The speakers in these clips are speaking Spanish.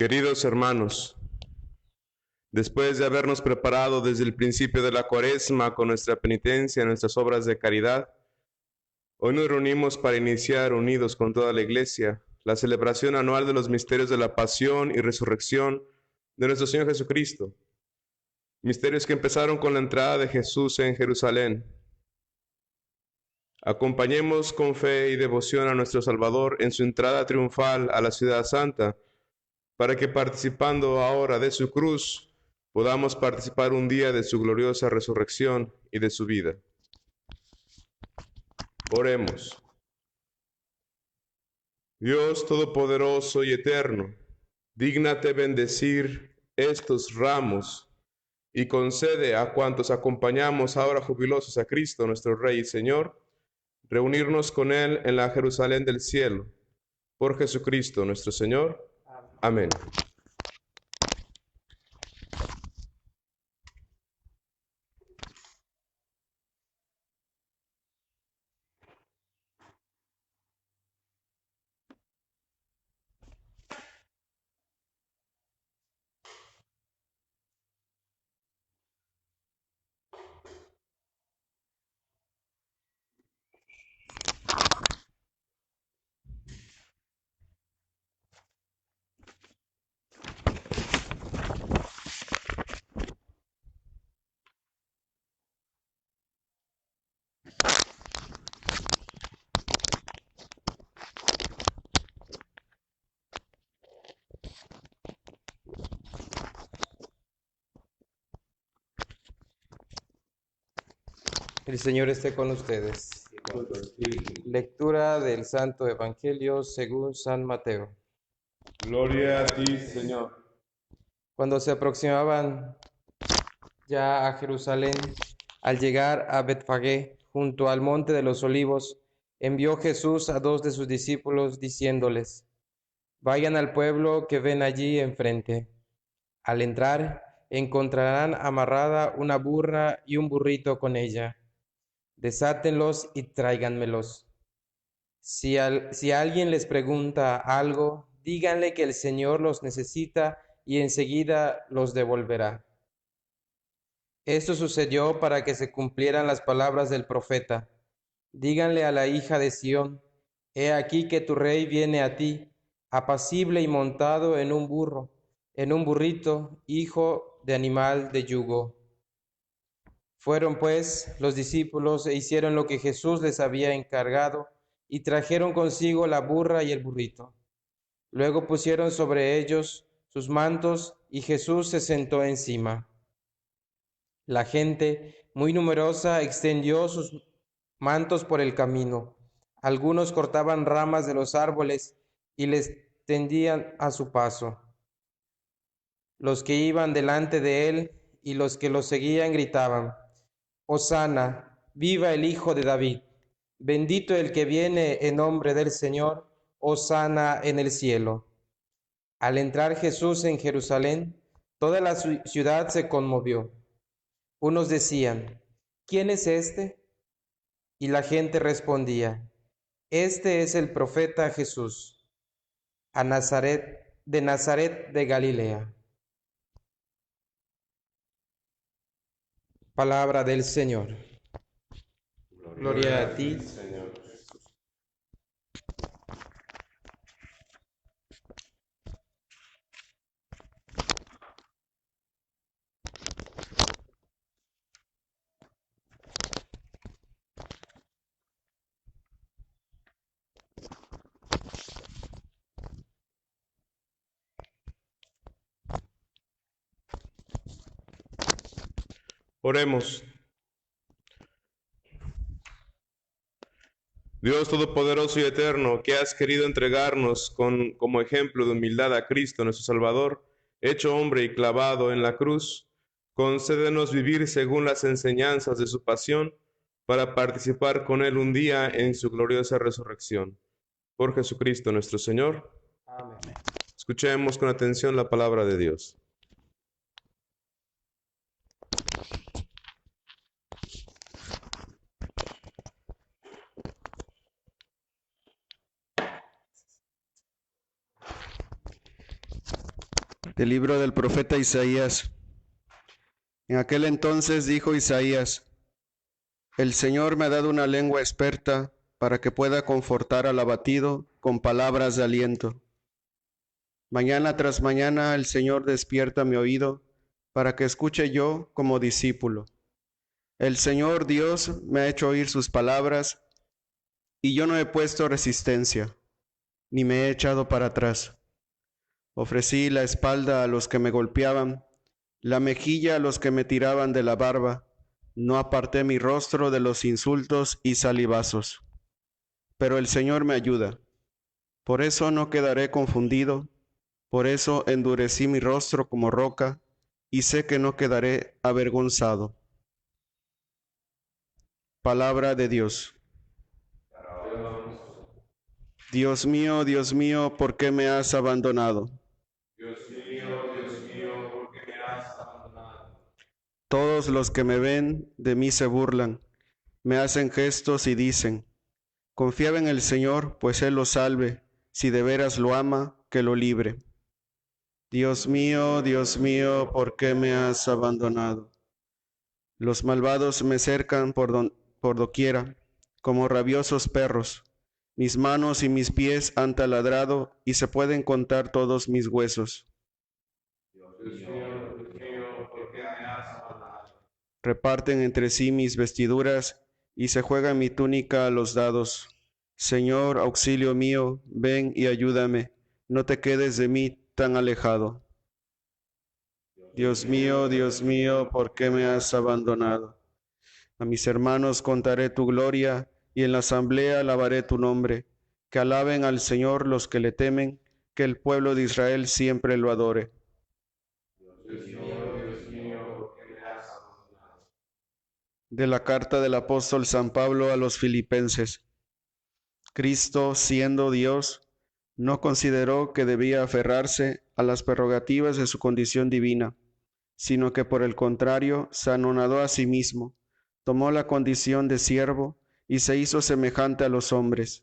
Queridos hermanos, después de habernos preparado desde el principio de la Cuaresma con nuestra penitencia, nuestras obras de caridad, hoy nos reunimos para iniciar, unidos con toda la Iglesia, la celebración anual de los misterios de la pasión y resurrección de nuestro Señor Jesucristo. Misterios que empezaron con la entrada de Jesús en Jerusalén. Acompañemos con fe y devoción a nuestro Salvador en su entrada triunfal a la ciudad santa, para que participando ahora de su cruz, podamos participar un día de su gloriosa resurrección y de su vida. Oremos. Dios Todopoderoso y Eterno, dígnate bendecir estos ramos y concede a cuantos acompañamos ahora jubilosos a Cristo, nuestro Rey y Señor, reunirnos con Él en la Jerusalén del cielo. Por Jesucristo nuestro Señor. Amén. El Señor esté con ustedes. Lectura del Santo Evangelio según San Mateo. Gloria a ti, Señor. Cuando se aproximaban ya a Jerusalén, al llegar a Betfagé, junto al monte de los olivos, envió Jesús a 2 de sus discípulos, diciéndoles: Vayan al pueblo que ven allí enfrente. Al entrar, encontrarán amarrada una burra y un burrito con ella. Desátenlos y tráiganmelos. Si alguien les pregunta algo, díganle que el Señor los necesita y enseguida los devolverá. Esto sucedió para que se cumplieran las palabras del profeta. Díganle a la hija de Sión: He aquí que tu rey viene a ti, apacible y montado en un burro, en un burrito, hijo de animal de yugo. Fueron pues los discípulos e hicieron lo que Jesús les había encargado, y trajeron consigo la burra y el burrito. Luego pusieron sobre ellos sus mantos, y Jesús se sentó encima. La gente, muy numerosa, extendió sus mantos por el camino. Algunos cortaban ramas de los árboles y les tendían a su paso. Los que iban delante de él y los que lo seguían gritaban: Hosana, viva el Hijo de David, bendito el que viene en nombre del Señor, hosana en el cielo. Al entrar Jesús en Jerusalén, toda la ciudad se conmovió. Unos decían: ¿Quién es este? Y la gente respondía: Este es el profeta Jesús, de Nazaret de Galilea. Palabra del Señor. Gloria a ti, Señor. Oremos. Dios Todopoderoso y Eterno, que has querido entregarnos como ejemplo de humildad a Cristo, nuestro Salvador, hecho hombre y clavado en la cruz, concédenos vivir según las enseñanzas de su pasión, para participar con Él un día en su gloriosa resurrección. Por Jesucristo nuestro Señor. Amén. Escuchemos con atención la palabra de Dios. Del libro del profeta Isaías. En aquel entonces dijo Isaías: El Señor me ha dado una lengua experta para que pueda confortar al abatido con palabras de aliento. Mañana tras mañana el Señor despierta mi oído para que escuche yo como discípulo. El Señor Dios me ha hecho oír sus palabras y yo no he puesto resistencia, ni me he echado para atrás. Ofrecí la espalda a los que me golpeaban, la mejilla a los que me tiraban de la barba. No aparté mi rostro de los insultos y salivazos. Pero el Señor me ayuda. Por eso no quedaré confundido. Por eso endurecí mi rostro como roca y sé que no quedaré avergonzado. Palabra de Dios. Dios mío, ¿por qué me has abandonado? Dios mío, ¿por qué me has abandonado? Todos los que me ven de mí se burlan, me hacen gestos y dicen: confiaba en el Señor, pues Él lo salve, si de veras lo ama, que lo libre. Dios mío, ¿por qué me has abandonado? Los malvados me cercan por doquiera, como rabiosos perros. Mis manos y mis pies han taladrado y se pueden contar todos mis huesos. Dios mío, ¿por qué me has abandonado? Reparten entre sí mis vestiduras y se juegan mi túnica a los dados. Señor, auxilio mío, ven y ayúdame, no te quedes de mí tan alejado. Dios mío, ¿por qué me has abandonado? A mis hermanos contaré tu gloria y en la asamblea alabaré tu nombre. Que alaben al Señor los que le temen, que el pueblo de Israel siempre lo adore. Dios mío, ¿por qué me has abandonado? De la carta del apóstol San Pablo a los Filipenses. Cristo, siendo Dios, no consideró que debía aferrarse a las prerrogativas de su condición divina, sino que por el contrario se anonadó a sí mismo, tomó la condición de siervo y se hizo semejante a los hombres.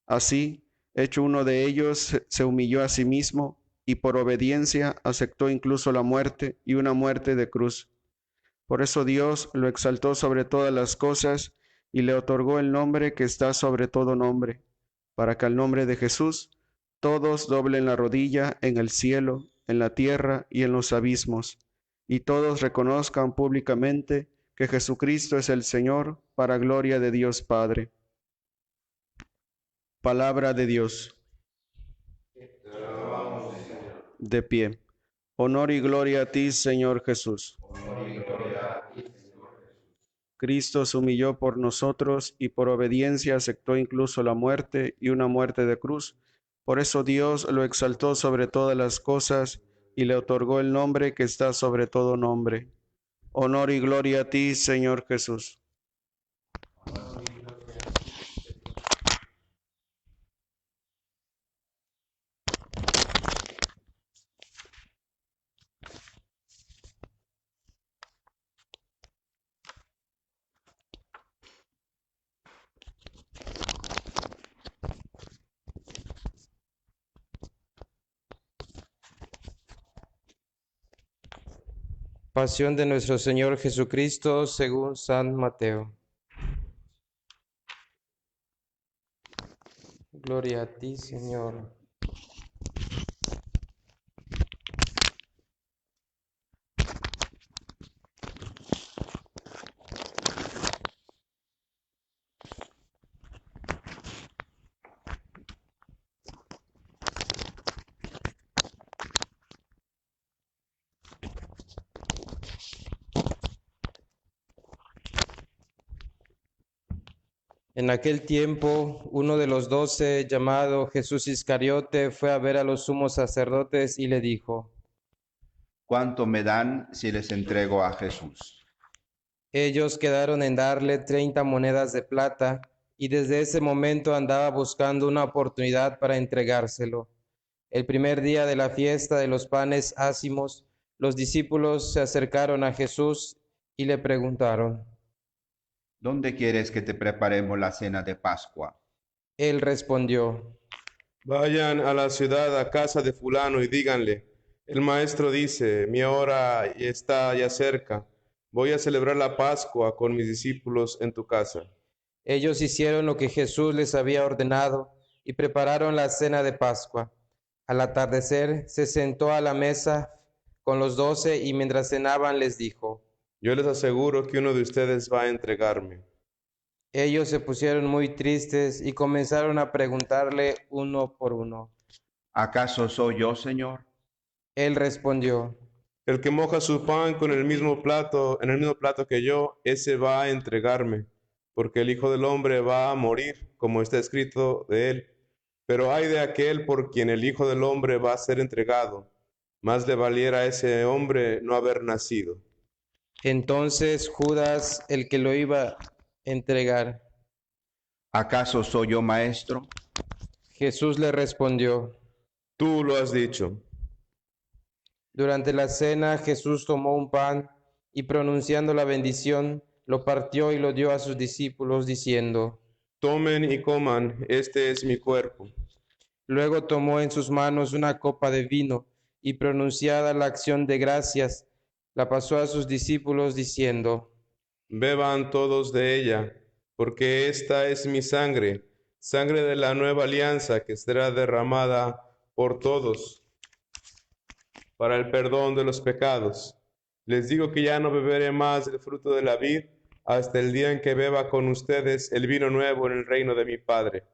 Así, hecho uno de ellos, se humilló a sí mismo y por obediencia aceptó incluso la muerte y una muerte de cruz. Por eso Dios lo exaltó sobre todas las cosas y le otorgó el nombre que está sobre todo nombre, para que al nombre de Jesús todos doblen la rodilla en el cielo, en la tierra y en los abismos, y todos reconozcan públicamente que Jesucristo es el Señor, para gloria de Dios Padre. Palabra de Dios. Te alabamos, Señor. De pie. Honor y gloria a ti, Señor Jesús. Honor y gloria a ti, Señor Jesús. Cristo se humilló por nosotros y por obediencia aceptó incluso la muerte y una muerte de cruz. Por eso Dios lo exaltó sobre todas las cosas y le otorgó el nombre que está sobre todo nombre. Honor y gloria a ti, Señor Jesús. Pasión de nuestro Señor Jesucristo según San Mateo. Gloria a ti, Señor. En aquel tiempo, uno de los 12, llamado Jesús Iscariote, fue a ver a los sumos sacerdotes y le dijo: ¿Cuánto me dan si les entrego a Jesús? Ellos quedaron en darle 30 monedas de plata, y desde ese momento andaba buscando una oportunidad para entregárselo. El primer día de la fiesta de los panes ácimos, los discípulos se acercaron a Jesús y le preguntaron. ¿Dónde quieres que te preparemos la cena de Pascua? Él respondió: Vayan a la ciudad, a casa de fulano, y díganle: El maestro dice, mi hora está ya cerca. Voy a celebrar la Pascua con mis discípulos en tu casa. Ellos hicieron lo que Jesús les había ordenado y prepararon la cena de Pascua. Al atardecer se sentó a la mesa con los 12 y mientras cenaban les dijo: Yo les aseguro que uno de ustedes va a entregarme. Ellos se pusieron muy tristes y comenzaron a preguntarle uno por uno. ¿Acaso soy yo, Señor? Él respondió: El que moja su pan con el mismo plato, en el mismo plato que yo, ese va a entregarme, porque el Hijo del Hombre va a morir, como está escrito de él. Pero ay de aquel por quien el Hijo del Hombre va a ser entregado. Más le valiera a ese hombre no haber nacido. Entonces Judas, el que lo iba a entregar, ¿Acaso soy yo, Maestro? Jesús le respondió. Tú lo has dicho. Durante la cena Jesús tomó un pan y pronunciando la bendición, lo partió y lo dio a sus discípulos, diciendo: Tomen y coman, este es mi cuerpo. Luego tomó en sus manos una copa de vino y pronunciada la acción de gracias, la pasó a sus discípulos, diciendo: Beban todos de ella, porque esta es mi sangre, sangre de la nueva alianza que será derramada por todos para el perdón de los pecados. Les digo que ya no beberé más del fruto de la vid hasta el día en que beba con ustedes el vino nuevo en el reino de mi Padre.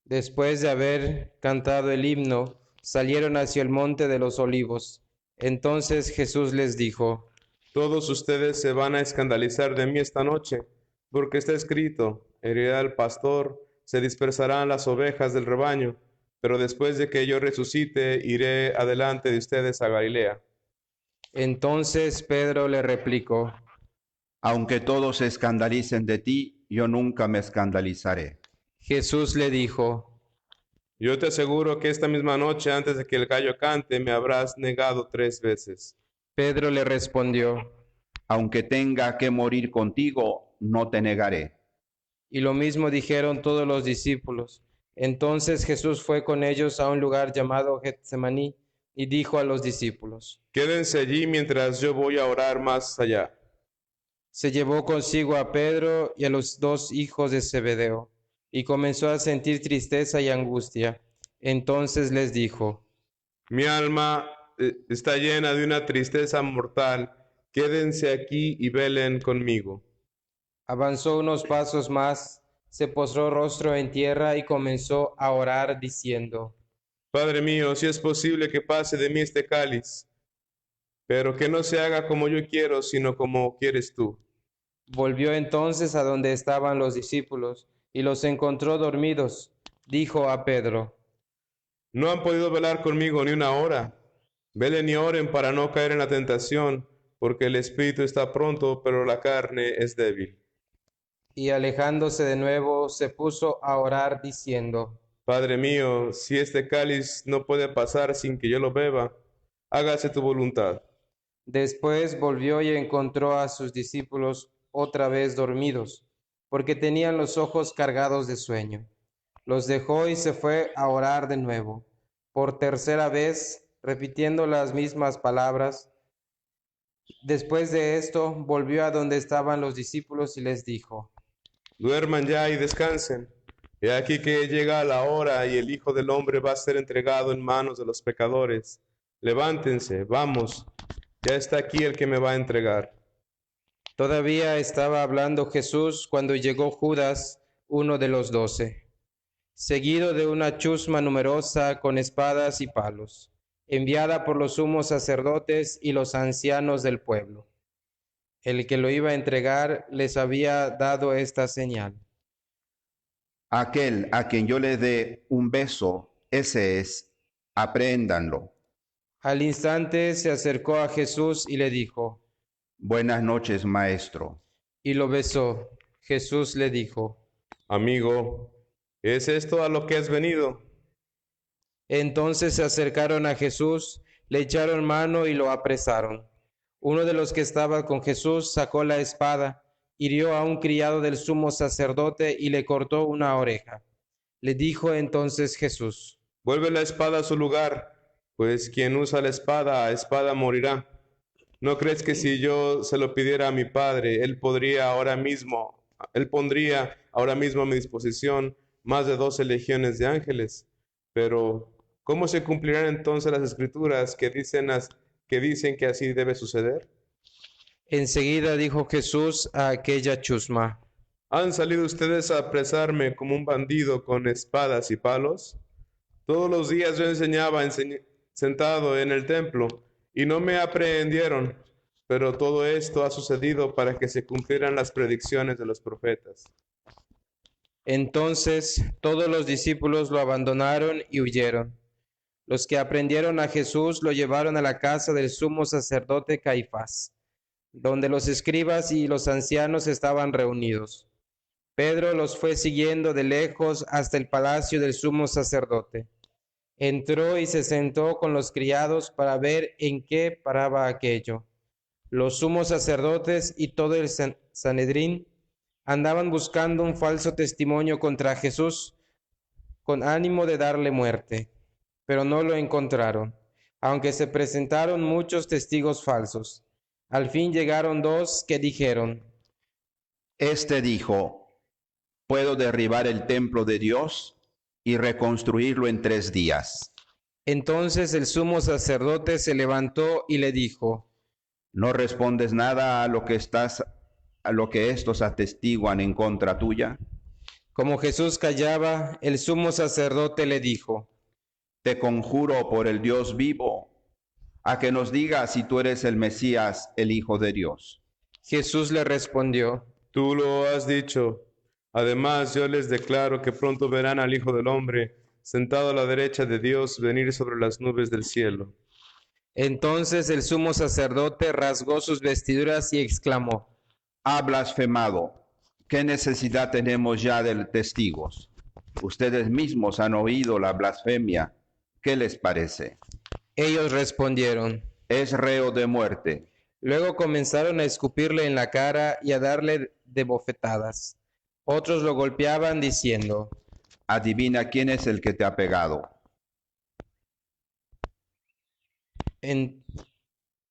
Después de haber cantado el himno, salieron hacia el monte de los olivos. Entonces Jesús les dijo: Todos ustedes se van a escandalizar de mí esta noche, porque está escrito, herirá al pastor, se dispersarán las ovejas del rebaño, pero después de que yo resucite, iré adelante de ustedes a Galilea. Entonces Pedro le replicó: Aunque todos se escandalicen de ti, yo nunca me escandalizaré. Jesús le dijo: Yo te aseguro que esta misma noche, antes de que el gallo cante, me habrás negado 3 veces. Pedro le respondió: Aunque tenga que morir contigo, no te negaré. Y lo mismo dijeron todos los discípulos. Entonces Jesús fue con ellos a un lugar llamado Getsemaní y dijo a los discípulos: Quédense allí mientras yo voy a orar más allá. Se llevó consigo a Pedro y a los 2 hijos de Zebedeo, y comenzó a sentir tristeza y angustia. Entonces les dijo: Mi alma está llena de una tristeza mortal. Quédense aquí y velen conmigo. Avanzó unos pasos más, se postró rostro en tierra y comenzó a orar diciendo: Padre mío, si es posible que pase de mí este cáliz, pero que no se haga como yo quiero, sino como quieres tú. Volvió entonces a donde estaban los discípulos y los encontró dormidos. Dijo a Pedro: No han podido velar conmigo ni una hora. Velen y oren para no caer en la tentación, porque el espíritu está pronto, pero la carne es débil. Y alejándose de nuevo, se puso a orar diciendo: Padre mío, si este cáliz no puede pasar sin que yo lo beba, hágase tu voluntad. Después volvió y encontró a sus discípulos otra vez dormidos, porque tenían los ojos cargados de sueño. Los dejó y se fue a orar de nuevo, por tercera vez, repitiendo las mismas palabras. Después de esto, volvió a donde estaban los discípulos y les dijo: Duerman ya y descansen. He aquí que llega la hora y el Hijo del Hombre va a ser entregado en manos de los pecadores. Levántense, vamos, ya está aquí el que me va a entregar. Todavía estaba hablando Jesús cuando llegó Judas, uno de los 12, seguido de una chusma numerosa con espadas y palos, enviada por los sumos sacerdotes y los ancianos del pueblo. El que lo iba a entregar les había dado esta señal: Aquel a quien yo le dé un beso, ese es, apréndanlo. Al instante se acercó a Jesús y le dijo: Buenas noches, Maestro. y lo besó. Jesús le dijo: Amigo, ¿es esto a lo que has venido? Entonces se acercaron a Jesús, le echaron mano y lo apresaron. Uno de los que estaba con Jesús sacó la espada, hirió a un criado del sumo sacerdote y le cortó una oreja. Le dijo entonces Jesús: Vuelve la espada a su lugar, Pues quien usa la espada, a espada morirá. ¿No crees que si yo se lo pidiera a mi padre, él pondría ahora mismo a mi disposición más de 12 legiones de ángeles? Pero, ¿cómo se cumplirán entonces las escrituras que dicen que así debe suceder? Enseguida dijo Jesús a aquella chusma: ¿Han salido ustedes a apresarme como un bandido con espadas y palos? Todos los días yo enseñaba sentado en el templo y no me aprehendieron, pero todo esto ha sucedido para que se cumplieran las predicciones de los profetas. Entonces todos los discípulos lo abandonaron y huyeron. Los que aprendieron a Jesús lo llevaron a la casa del sumo sacerdote Caifás, donde los escribas y los ancianos estaban reunidos. Pedro los fue siguiendo de lejos hasta el palacio del sumo sacerdote. Entró y se sentó con los criados para ver en qué paraba aquello. Los sumos sacerdotes y todo el Sanedrín andaban buscando un falso testimonio contra Jesús con ánimo de darle muerte, pero no lo encontraron, aunque se presentaron muchos testigos falsos. Al fin llegaron dos que dijeron: Este dijo, puedo derribar el templo de Dios y reconstruirlo en 3 días. Entonces el sumo sacerdote se levantó y le dijo: ¿No respondes nada a lo que estos atestiguan en contra tuya? Como Jesús callaba, el sumo sacerdote le dijo: Te conjuro por el Dios vivo, a que nos digas si tú eres el Mesías, el Hijo de Dios. Jesús le respondió: Tú lo has dicho. Además, yo les declaro que pronto verán al Hijo del Hombre sentado a la derecha de Dios venir sobre las nubes del cielo. Entonces el sumo sacerdote rasgó sus vestiduras y exclamó: Ha blasfemado. ¿Qué necesidad tenemos ya de testigos? Ustedes mismos han oído la blasfemia. ¿Qué les parece? Ellos respondieron: Es reo de muerte. Luego comenzaron a escupirle en la cara y a darle de bofetadas. Otros lo golpeaban diciendo: Adivina quién es el que te ha pegado.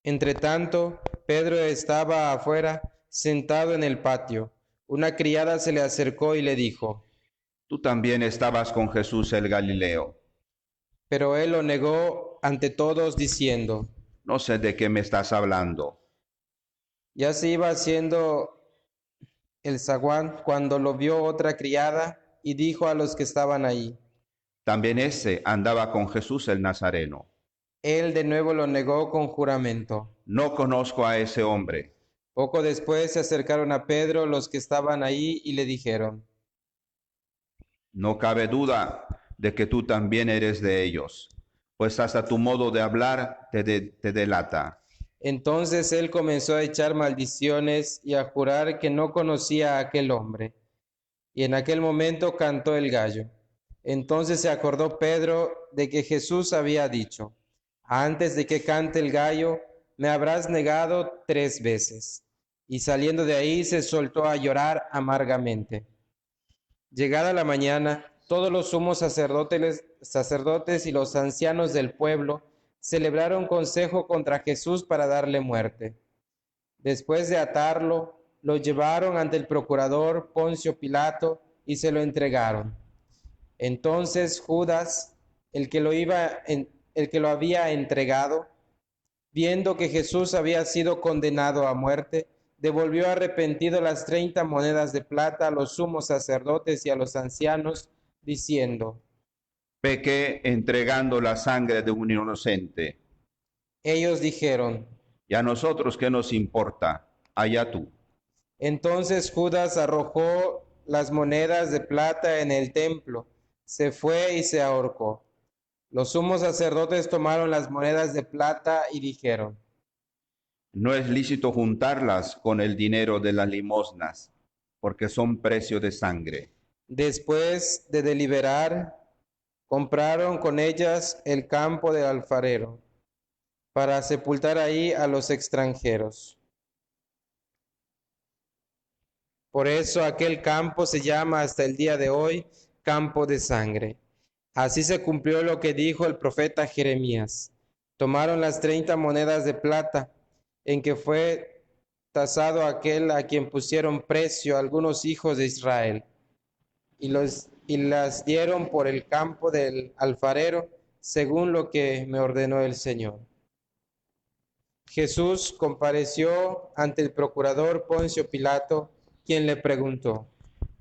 Entre tanto, Pedro estaba afuera, sentado en el patio. Una criada se le acercó y le dijo: Tú también estabas con Jesús el Galileo. Pero él lo negó ante todos diciendo: No sé de qué me estás hablando. Ya se iba haciendo el zaguán cuando lo vio otra criada y dijo a los que estaban ahí: También ese andaba con Jesús el Nazareno. Él de nuevo lo negó con juramento. No conozco a ese hombre. Poco después se acercaron a Pedro los que estaban ahí y le dijeron: No cabe duda de que tú también eres de ellos, pues hasta tu modo de hablar te delata. Entonces él comenzó a echar maldiciones y a jurar que no conocía a aquel hombre. Y en aquel momento cantó el gallo. Entonces se acordó Pedro de que Jesús había dicho: Antes de que cante el gallo, me habrás negado 3 veces. Y saliendo de ahí se soltó a llorar amargamente. Llegada la mañana, todos los sumos sacerdotes y los ancianos del pueblo celebraron consejo contra Jesús para darle muerte. Después de atarlo, lo llevaron ante el procurador Poncio Pilato y se lo entregaron. Entonces Judas, el que lo había entregado, viendo que Jesús había sido condenado a muerte, devolvió arrepentido las 30 monedas de plata a los sumos sacerdotes y a los ancianos, diciendo: Pequé entregando la sangre de un inocente. Ellos dijeron: ¿Y a nosotros qué nos importa? Allá tú. Entonces Judas arrojó las monedas de plata en el templo, se fue y se ahorcó. Los sumos sacerdotes tomaron las monedas de plata y dijeron: No es lícito juntarlas con el dinero de las limosnas, porque son precio de sangre. Después de deliberar, compraron con ellas el campo del alfarero, para sepultar ahí a los extranjeros. Por eso aquel campo se llama hasta el día de hoy campo de sangre. Así se cumplió lo que dijo el profeta Jeremías. Tomaron las 30 monedas de plata en que fue tasado aquel a quien pusieron precio algunos hijos de Israel, y las dieron por el campo del alfarero, según lo que me ordenó el Señor. Jesús compareció ante el procurador Poncio Pilato, quien le preguntó: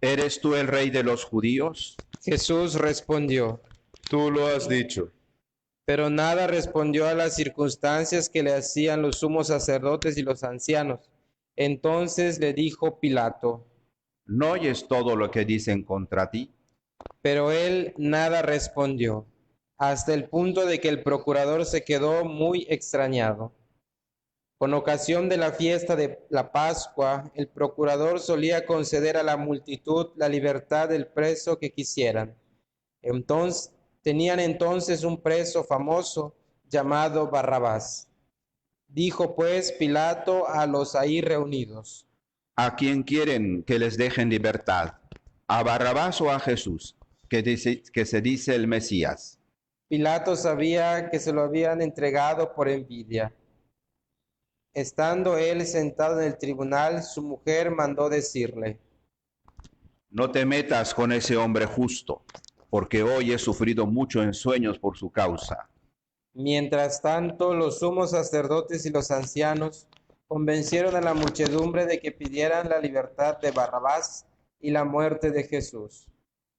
¿Eres tú el rey de los judíos? Jesús respondió: Tú lo has dicho. pero nada respondió a las circunstancias que le hacían los sumos sacerdotes y los ancianos. Entonces le dijo Pilato: ¿No oyes todo lo que dicen contra ti? pero él nada respondió, hasta el punto de que el procurador se quedó muy extrañado. Con ocasión de la fiesta de la Pascua, el procurador solía conceder a la multitud la libertad del preso que quisieran. Tenían entonces un preso famoso llamado Barrabás. Dijo pues Pilato a los ahí reunidos: ¿A quién quieren que les dejen libertad? ¿A Barrabás o a Jesús, que se dice el Mesías? Pilato sabía que se lo habían entregado por envidia. Estando él sentado en el tribunal, su mujer mandó decirle: No te metas con ese hombre justo, porque hoy he sufrido mucho en sueños por su causa. Mientras tanto, los sumos sacerdotes y los ancianos convencieron a la muchedumbre de que pidieran la libertad de Barrabás y la muerte de Jesús.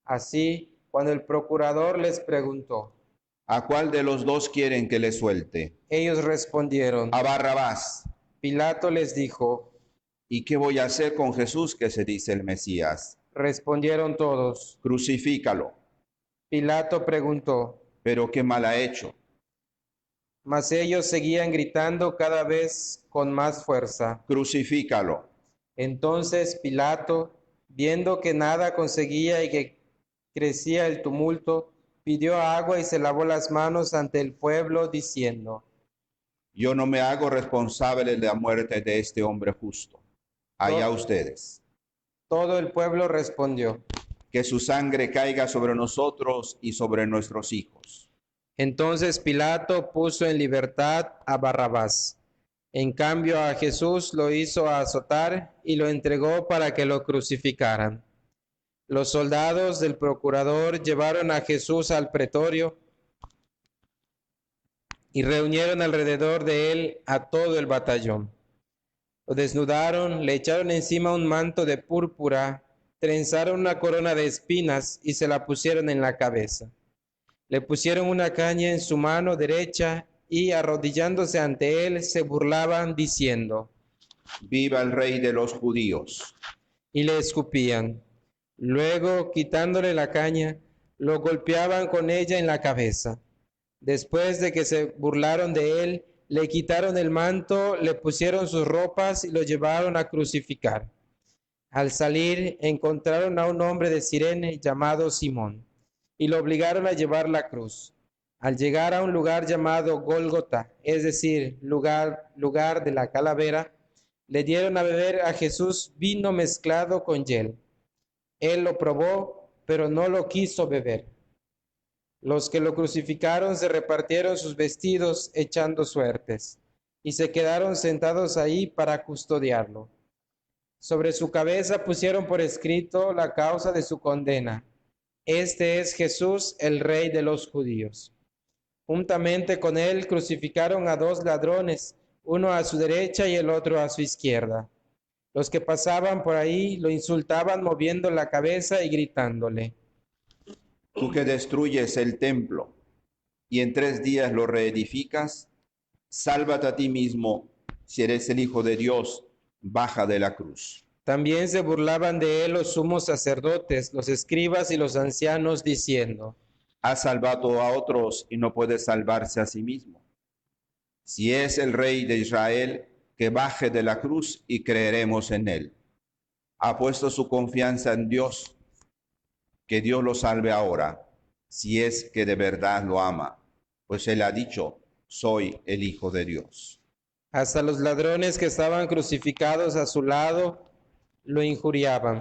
Así, cuando el procurador les preguntó, ¿A cuál de los dos quieren que le suelte? ellos respondieron: A Barrabás. Pilato les dijo. ¿Y qué voy a hacer con Jesús, que se dice el Mesías? Respondieron todos. Crucifícalo. Pilato preguntó, ¿Pero qué mal ha hecho? mas ellos seguían gritando cada vez con más fuerza. Crucifícalo. Entonces Pilato, viendo que nada conseguía y que crecía el tumulto, pidió agua y se lavó las manos ante el pueblo, diciendo: Yo no me hago responsable de la muerte de este hombre justo. Allá ustedes. Todo el pueblo respondió. Que su sangre caiga sobre nosotros y sobre nuestros hijos. Entonces Pilato puso en libertad a Barrabás. En cambio a Jesús lo hizo azotar y lo entregó para que lo crucificaran. Los soldados del procurador llevaron a Jesús al pretorio y reunieron alrededor de él a todo el batallón. Lo desnudaron, le echaron encima un manto de púrpura, trenzaron una corona de espinas y se la pusieron en la cabeza. Le pusieron una caña en su mano derecha y, arrodillándose ante él, se burlaban diciendo: Viva el rey de los judíos. Y le escupían. Luego, quitándole la caña, lo golpeaban con ella en la cabeza. Después de que se burlaron de él, le quitaron el manto, le pusieron sus ropas y lo llevaron a crucificar. Al salir, encontraron a un hombre de Cirene llamado Simón y lo obligaron a llevar la cruz. Al llegar a un lugar llamado Gólgota, es decir, lugar de la calavera, le dieron a beber a Jesús vino mezclado con hiel. Él lo probó, pero no lo quiso beber. Los que lo crucificaron se repartieron sus vestidos echando suertes, y se quedaron sentados ahí para custodiarlo. Sobre su cabeza pusieron por escrito la causa de su condena: Este es Jesús, el Rey de los judíos. Juntamente con él crucificaron a 2 ladrones, uno a su derecha y el otro a su izquierda. Los que pasaban por ahí lo insultaban moviendo la cabeza y gritándole: Tú que destruyes el templo y en 3 días lo reedificas, sálvate a ti mismo. Si eres el Hijo de Dios, baja de la cruz. También se burlaban de él los sumos sacerdotes, los escribas y los ancianos, diciendo: Ha salvado a otros y no puede salvarse a sí mismo. Si es el Rey de Israel, que baje de la cruz y creeremos en él. Ha puesto su confianza en Dios. Que Dios lo salve ahora, si es que de verdad lo ama, pues él ha dicho: soy el Hijo de Dios. Hasta los ladrones que estaban crucificados a su lado lo injuriaban.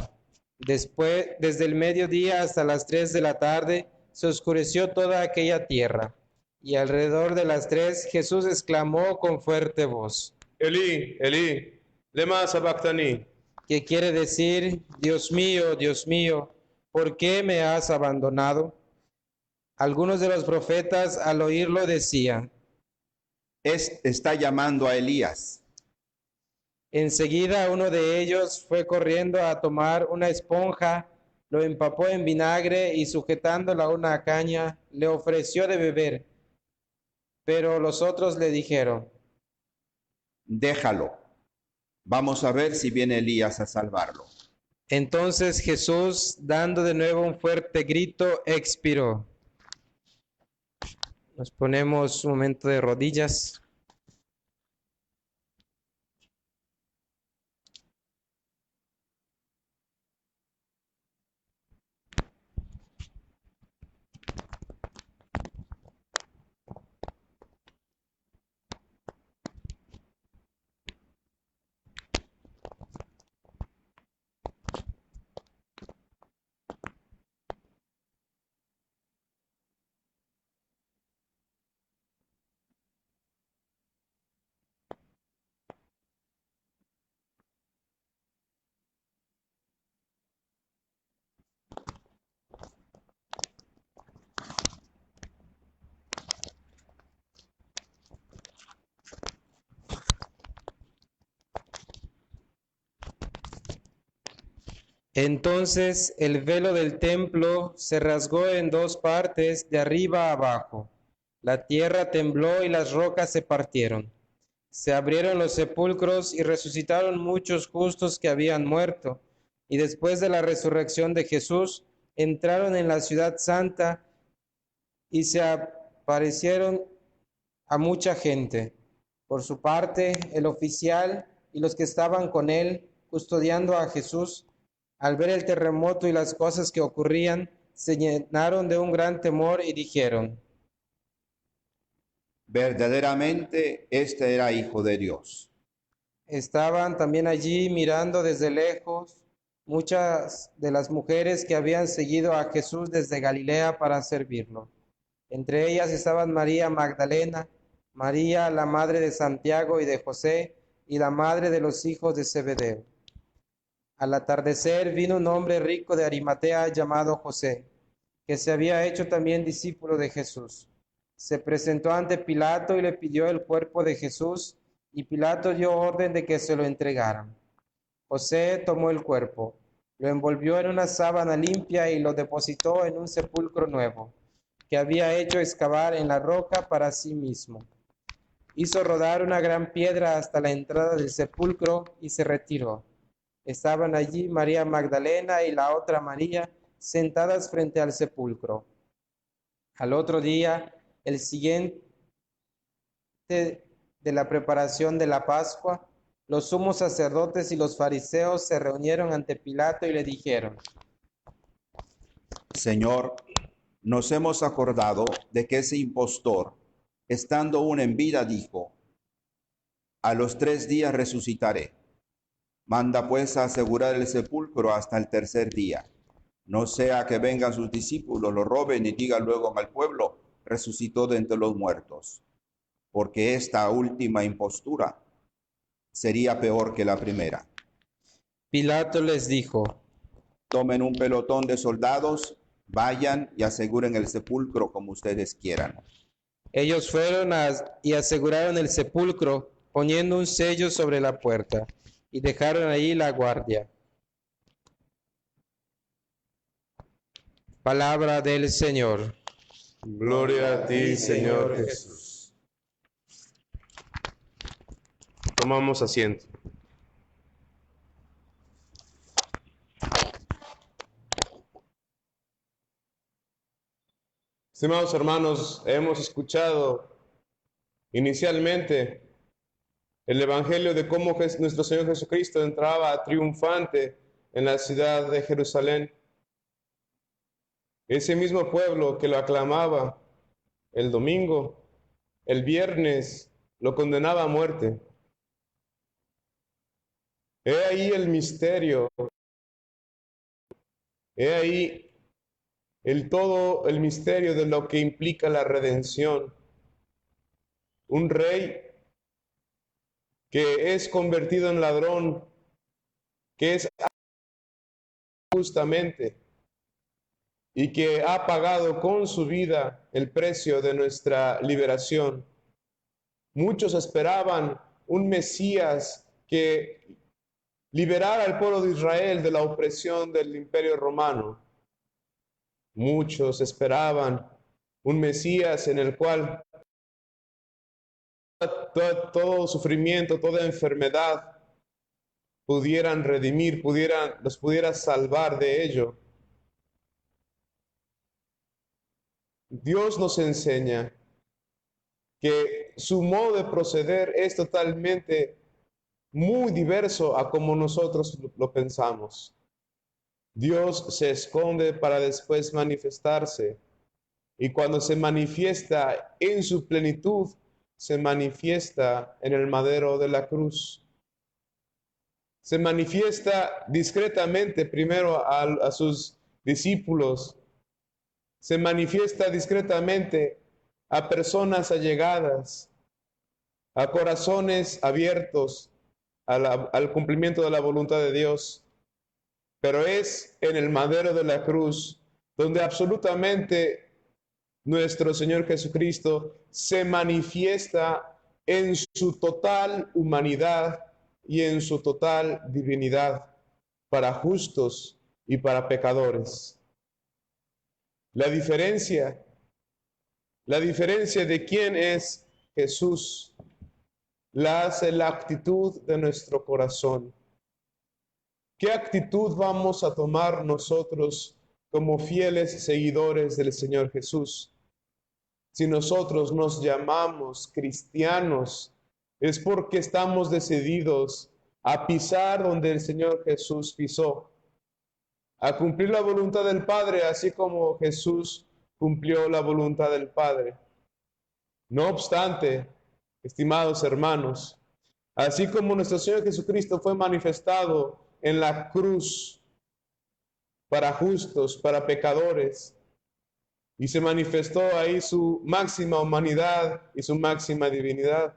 Después, desde el mediodía hasta las 3 de la tarde, se oscureció toda aquella tierra. Y alrededor de las 3 Jesús exclamó con fuerte voz, Elí, Elí, lema sabactani, que quiere decir, Dios mío, ¿por qué me has abandonado? Algunos de los profetas al oírlo decían. Está llamando a Elías. Enseguida uno de ellos fue corriendo a tomar una esponja, lo empapó en vinagre y sujetándola a una caña, le ofreció de beber. Pero los otros le dijeron, Déjalo. Vamos a ver si viene Elías a salvarlo. entonces Jesús, dando de nuevo un fuerte grito, expiró. Nos ponemos un momento de rodillas. Entonces el velo del templo se rasgó en 2 partes, de arriba a abajo. La tierra tembló y las rocas se partieron. Se abrieron los sepulcros y resucitaron muchos justos que habían muerto. Y después de la resurrección de Jesús, entraron en la ciudad santa y se aparecieron a mucha gente. Por su parte, el oficial y los que estaban con él, custodiando a Jesús, al ver el terremoto y las cosas que ocurrían, se llenaron de un gran temor y dijeron, Verdaderamente, este era hijo de Dios. estaban también allí mirando desde lejos muchas de las mujeres que habían seguido a Jesús desde Galilea para servirlo. Entre ellas estaban María Magdalena, María, la madre de Santiago y de José, y la madre de los hijos de Zebedeo. Al atardecer vino un hombre rico de Arimatea llamado José, que se había hecho también discípulo de Jesús. Se presentó ante Pilato y le pidió el cuerpo de Jesús, y Pilato dio orden de que se lo entregaran. José tomó el cuerpo, lo envolvió en una sábana limpia y lo depositó en un sepulcro nuevo, que había hecho excavar en la roca para sí mismo. Hizo rodar una gran piedra hasta la entrada del sepulcro y se retiró. Estaban allí María Magdalena y la otra María sentadas frente al sepulcro. Al otro día, el siguiente de la preparación de la Pascua, los sumos sacerdotes y los fariseos se reunieron ante Pilato y le dijeron, Señor, nos hemos acordado de que ese impostor, estando aún en vida, dijo, a los 3 días resucitaré. Manda pues a asegurar el sepulcro hasta el 3er día. No sea que vengan sus discípulos, lo roben y digan luego al pueblo, resucitó de entre los muertos. Porque esta última impostura sería peor que la primera. Pilato les dijo, Tomen un pelotón de soldados, vayan y aseguren el sepulcro como ustedes quieran. ellos fueron y aseguraron el sepulcro, poniendo un sello sobre la puerta, y dejaron ahí la guardia. Palabra del Señor. Gloria a ti, Señor Jesús. Tomamos asiento. Estimados hermanos, hemos escuchado inicialmente el Evangelio de cómo nuestro Señor Jesucristo entraba triunfante en la ciudad de Jerusalén. Ese mismo pueblo que lo aclamaba el domingo, el viernes lo condenaba a muerte. He ahí el misterio, he ahí todo el misterio de lo que implica la redención un rey que es convertido en ladrón, que es justamente y que ha pagado con su vida el precio de nuestra liberación. Muchos esperaban un Mesías que liberara al pueblo de Israel de la opresión del Imperio Romano. Muchos esperaban un Mesías en el cual todo sufrimiento, toda enfermedad pudieran redimir, los pudiera salvar de ello. Dios nos enseña que su modo de proceder es totalmente muy diverso a como nosotros lo pensamos. Dios se esconde para después manifestarse, y cuando se manifiesta en su plenitud, se manifiesta en el madero de la cruz. Se manifiesta discretamente primero a sus discípulos, se manifiesta discretamente a personas allegadas, a corazones abiertos al cumplimiento de la voluntad de Dios. Pero es en el madero de la cruz donde absolutamente nuestro Señor Jesucristo se manifiesta en su total humanidad y en su total divinidad para justos y para pecadores. La diferencia de quién es Jesús la hace la actitud de nuestro corazón. ¿Qué actitud vamos a tomar nosotros como fieles seguidores del Señor Jesús? Si nosotros nos llamamos cristianos, es porque estamos decididos a pisar donde el Señor Jesús pisó, a cumplir la voluntad del Padre, así como Jesús cumplió la voluntad del Padre. No obstante, estimados hermanos, así como nuestro Señor Jesucristo fue manifestado en la cruz para justos, para pecadores, y se manifestó ahí su máxima humanidad y su máxima divinidad,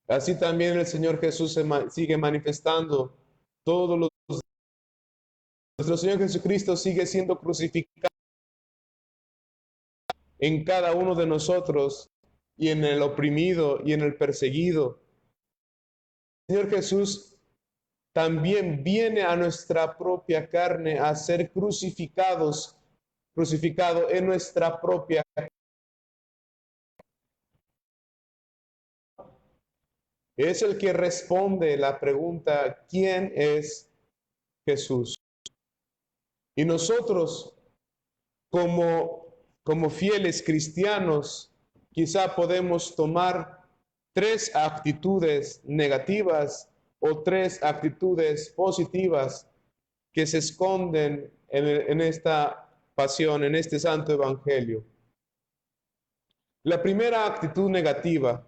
así también el Señor Jesús sigue manifestando todos los días. Nuestro Señor Jesucristo sigue siendo crucificado en cada uno de nosotros, y en el oprimido y en el perseguido. El Señor Jesús también viene a nuestra propia carne a ser crucificado en nuestra propia carne. Es el que responde la pregunta, ¿quién es Jesús? Y nosotros, como fieles cristianos, quizá podemos tomar 3 actitudes negativas o 3 actitudes positivas que se esconden en esta pasión, en este santo evangelio. La primera actitud negativa,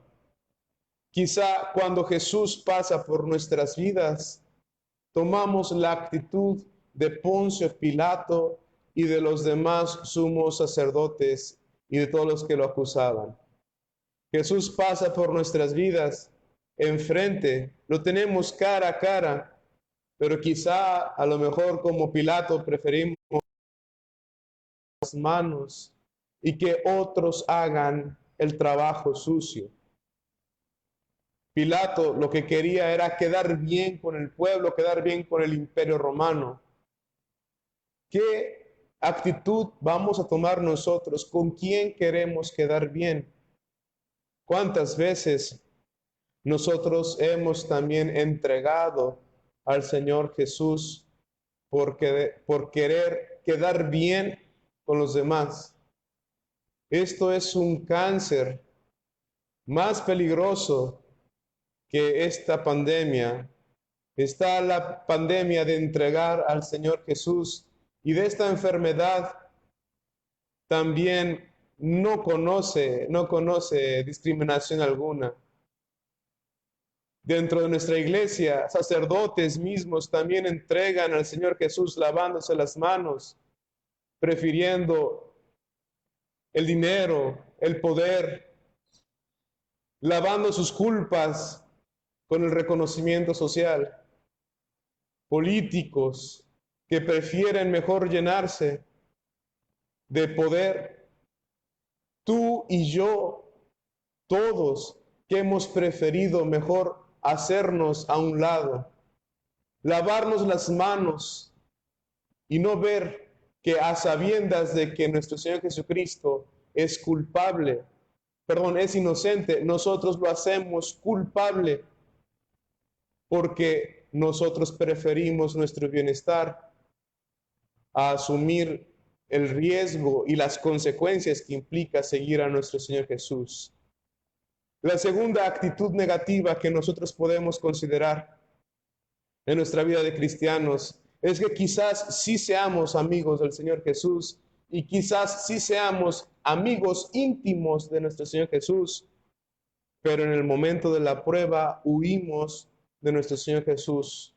quizá cuando Jesús pasa por nuestras vidas, tomamos la actitud de Poncio Pilato y de los demás sumos sacerdotes y de todos los que lo acusaban. Jesús pasa por nuestras vidas enfrente, lo tenemos cara a cara, pero quizá a lo mejor como Pilato preferimos las manos y que otros hagan el trabajo sucio. Pilato lo que quería era quedar bien con el pueblo, quedar bien con el Imperio Romano. ¿Qué actitud vamos a tomar nosotros? ¿Con quién queremos quedar bien? ¿Cuántas veces nosotros hemos también entregado al Señor Jesús por querer quedar bien con los demás? Esto es un cáncer más peligroso que esta pandemia. Está la pandemia de entregar al Señor Jesús, y de esta enfermedad también no conoce discriminación alguna. Dentro de nuestra iglesia, sacerdotes mismos también entregan al Señor Jesús lavándose las manos, prefiriendo el dinero, el poder, lavando sus culpas con el reconocimiento social. Políticos que prefieren mejor llenarse de poder. Tú y yo, todos que hemos preferido mejor hacernos a un lado, lavarnos las manos y no ver que a sabiendas de que nuestro Señor Jesucristo es culpable, es inocente, nosotros lo hacemos culpable porque nosotros preferimos nuestro bienestar a asumir el riesgo y las consecuencias que implica seguir a nuestro Señor Jesús. La segunda actitud negativa que nosotros podemos considerar en nuestra vida de cristianos es que quizás sí seamos amigos del Señor Jesús y quizás sí seamos amigos íntimos de nuestro Señor Jesús, pero en el momento de la prueba huimos de nuestro Señor Jesús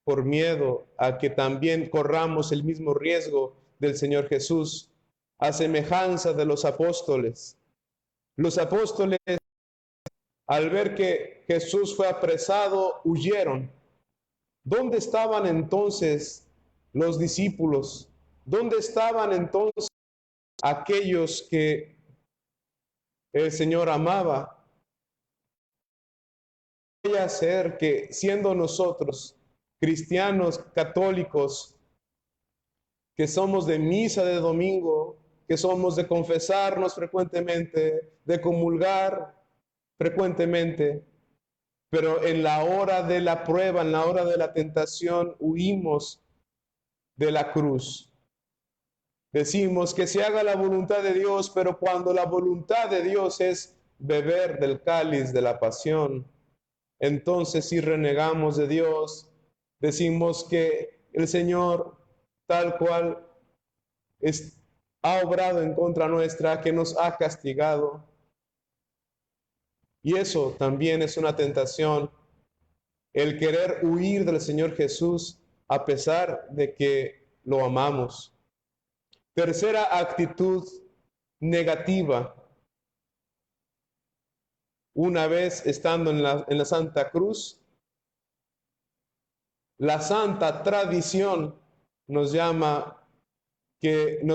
por miedo a que también corramos el mismo riesgo del Señor Jesús, a semejanza de los apóstoles. Los apóstoles, al ver que Jesús fue apresado, huyeron. ¿Dónde estaban entonces los discípulos? ¿Dónde estaban entonces aquellos que el Señor amaba? Puede ser que siendo nosotros cristianos católicos, que somos de misa de domingo, que somos de confesarnos frecuentemente, de comulgar frecuentemente, pero en la hora de la prueba, en la hora de la tentación, huimos de la cruz. Decimos que se haga la voluntad de Dios, pero cuando la voluntad de Dios es beber del cáliz de la pasión, entonces si renegamos de Dios, decimos que el Señor tal cual ha obrado en contra nuestra, que nos ha castigado. Y eso también es una tentación, el querer huir del Señor Jesús a pesar de que lo amamos. Tercera actitud negativa. Una vez estando en la Santa Cruz, la Santa Tradición nos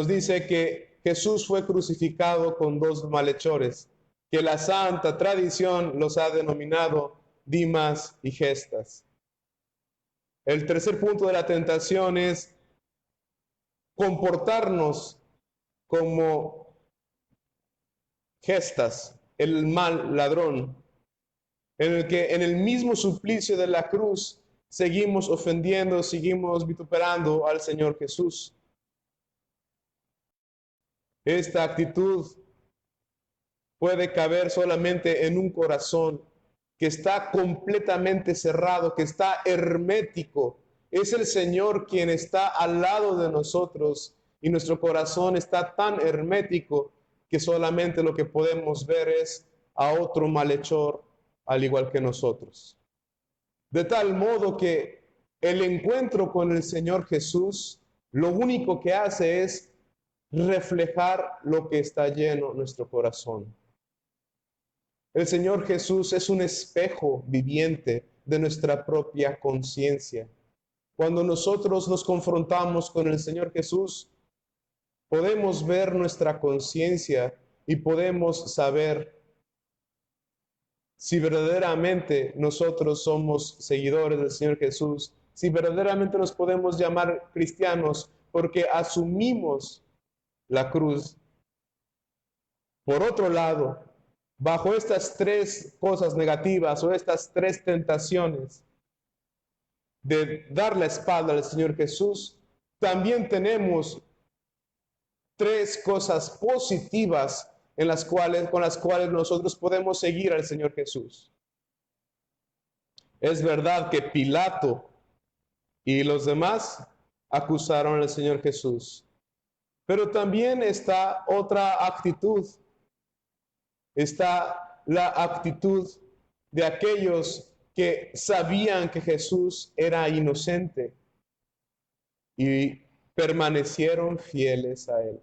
dice que Jesús fue crucificado con dos malhechores, que la Santa Tradición los ha denominado Dimas y Gestas. El tercer punto de la tentación es comportarnos como Gestas, el mal ladrón, en el que en el mismo suplicio de la cruz seguimos ofendiendo, seguimos vituperando al Señor Jesús. Esta actitud puede caber solamente en un corazón que está completamente cerrado, que está hermético. Es el Señor quien está al lado de nosotros y nuestro corazón está tan hermético que solamente lo que podemos ver es a otro malhechor al igual que nosotros. De tal modo que el encuentro con el Señor Jesús lo único que hace es reflejar lo que está lleno nuestro corazón. El Señor Jesús es un espejo viviente de nuestra propia conciencia. Cuando nosotros nos confrontamos con el Señor Jesús, podemos ver nuestra conciencia y podemos saber si verdaderamente nosotros somos seguidores del Señor Jesús, si verdaderamente nos podemos llamar cristianos porque asumimos la cruz. Por otro lado, bajo estas tres cosas negativas o estas tres tentaciones de dar la espalda al Señor Jesús, también tenemos tres cosas positivas con las cuales nosotros podemos seguir al Señor Jesús. Es verdad que Pilato y los demás acusaron al Señor Jesús, pero también está otra actitud. Está la actitud de aquellos que sabían que Jesús era inocente y permanecieron fieles a él.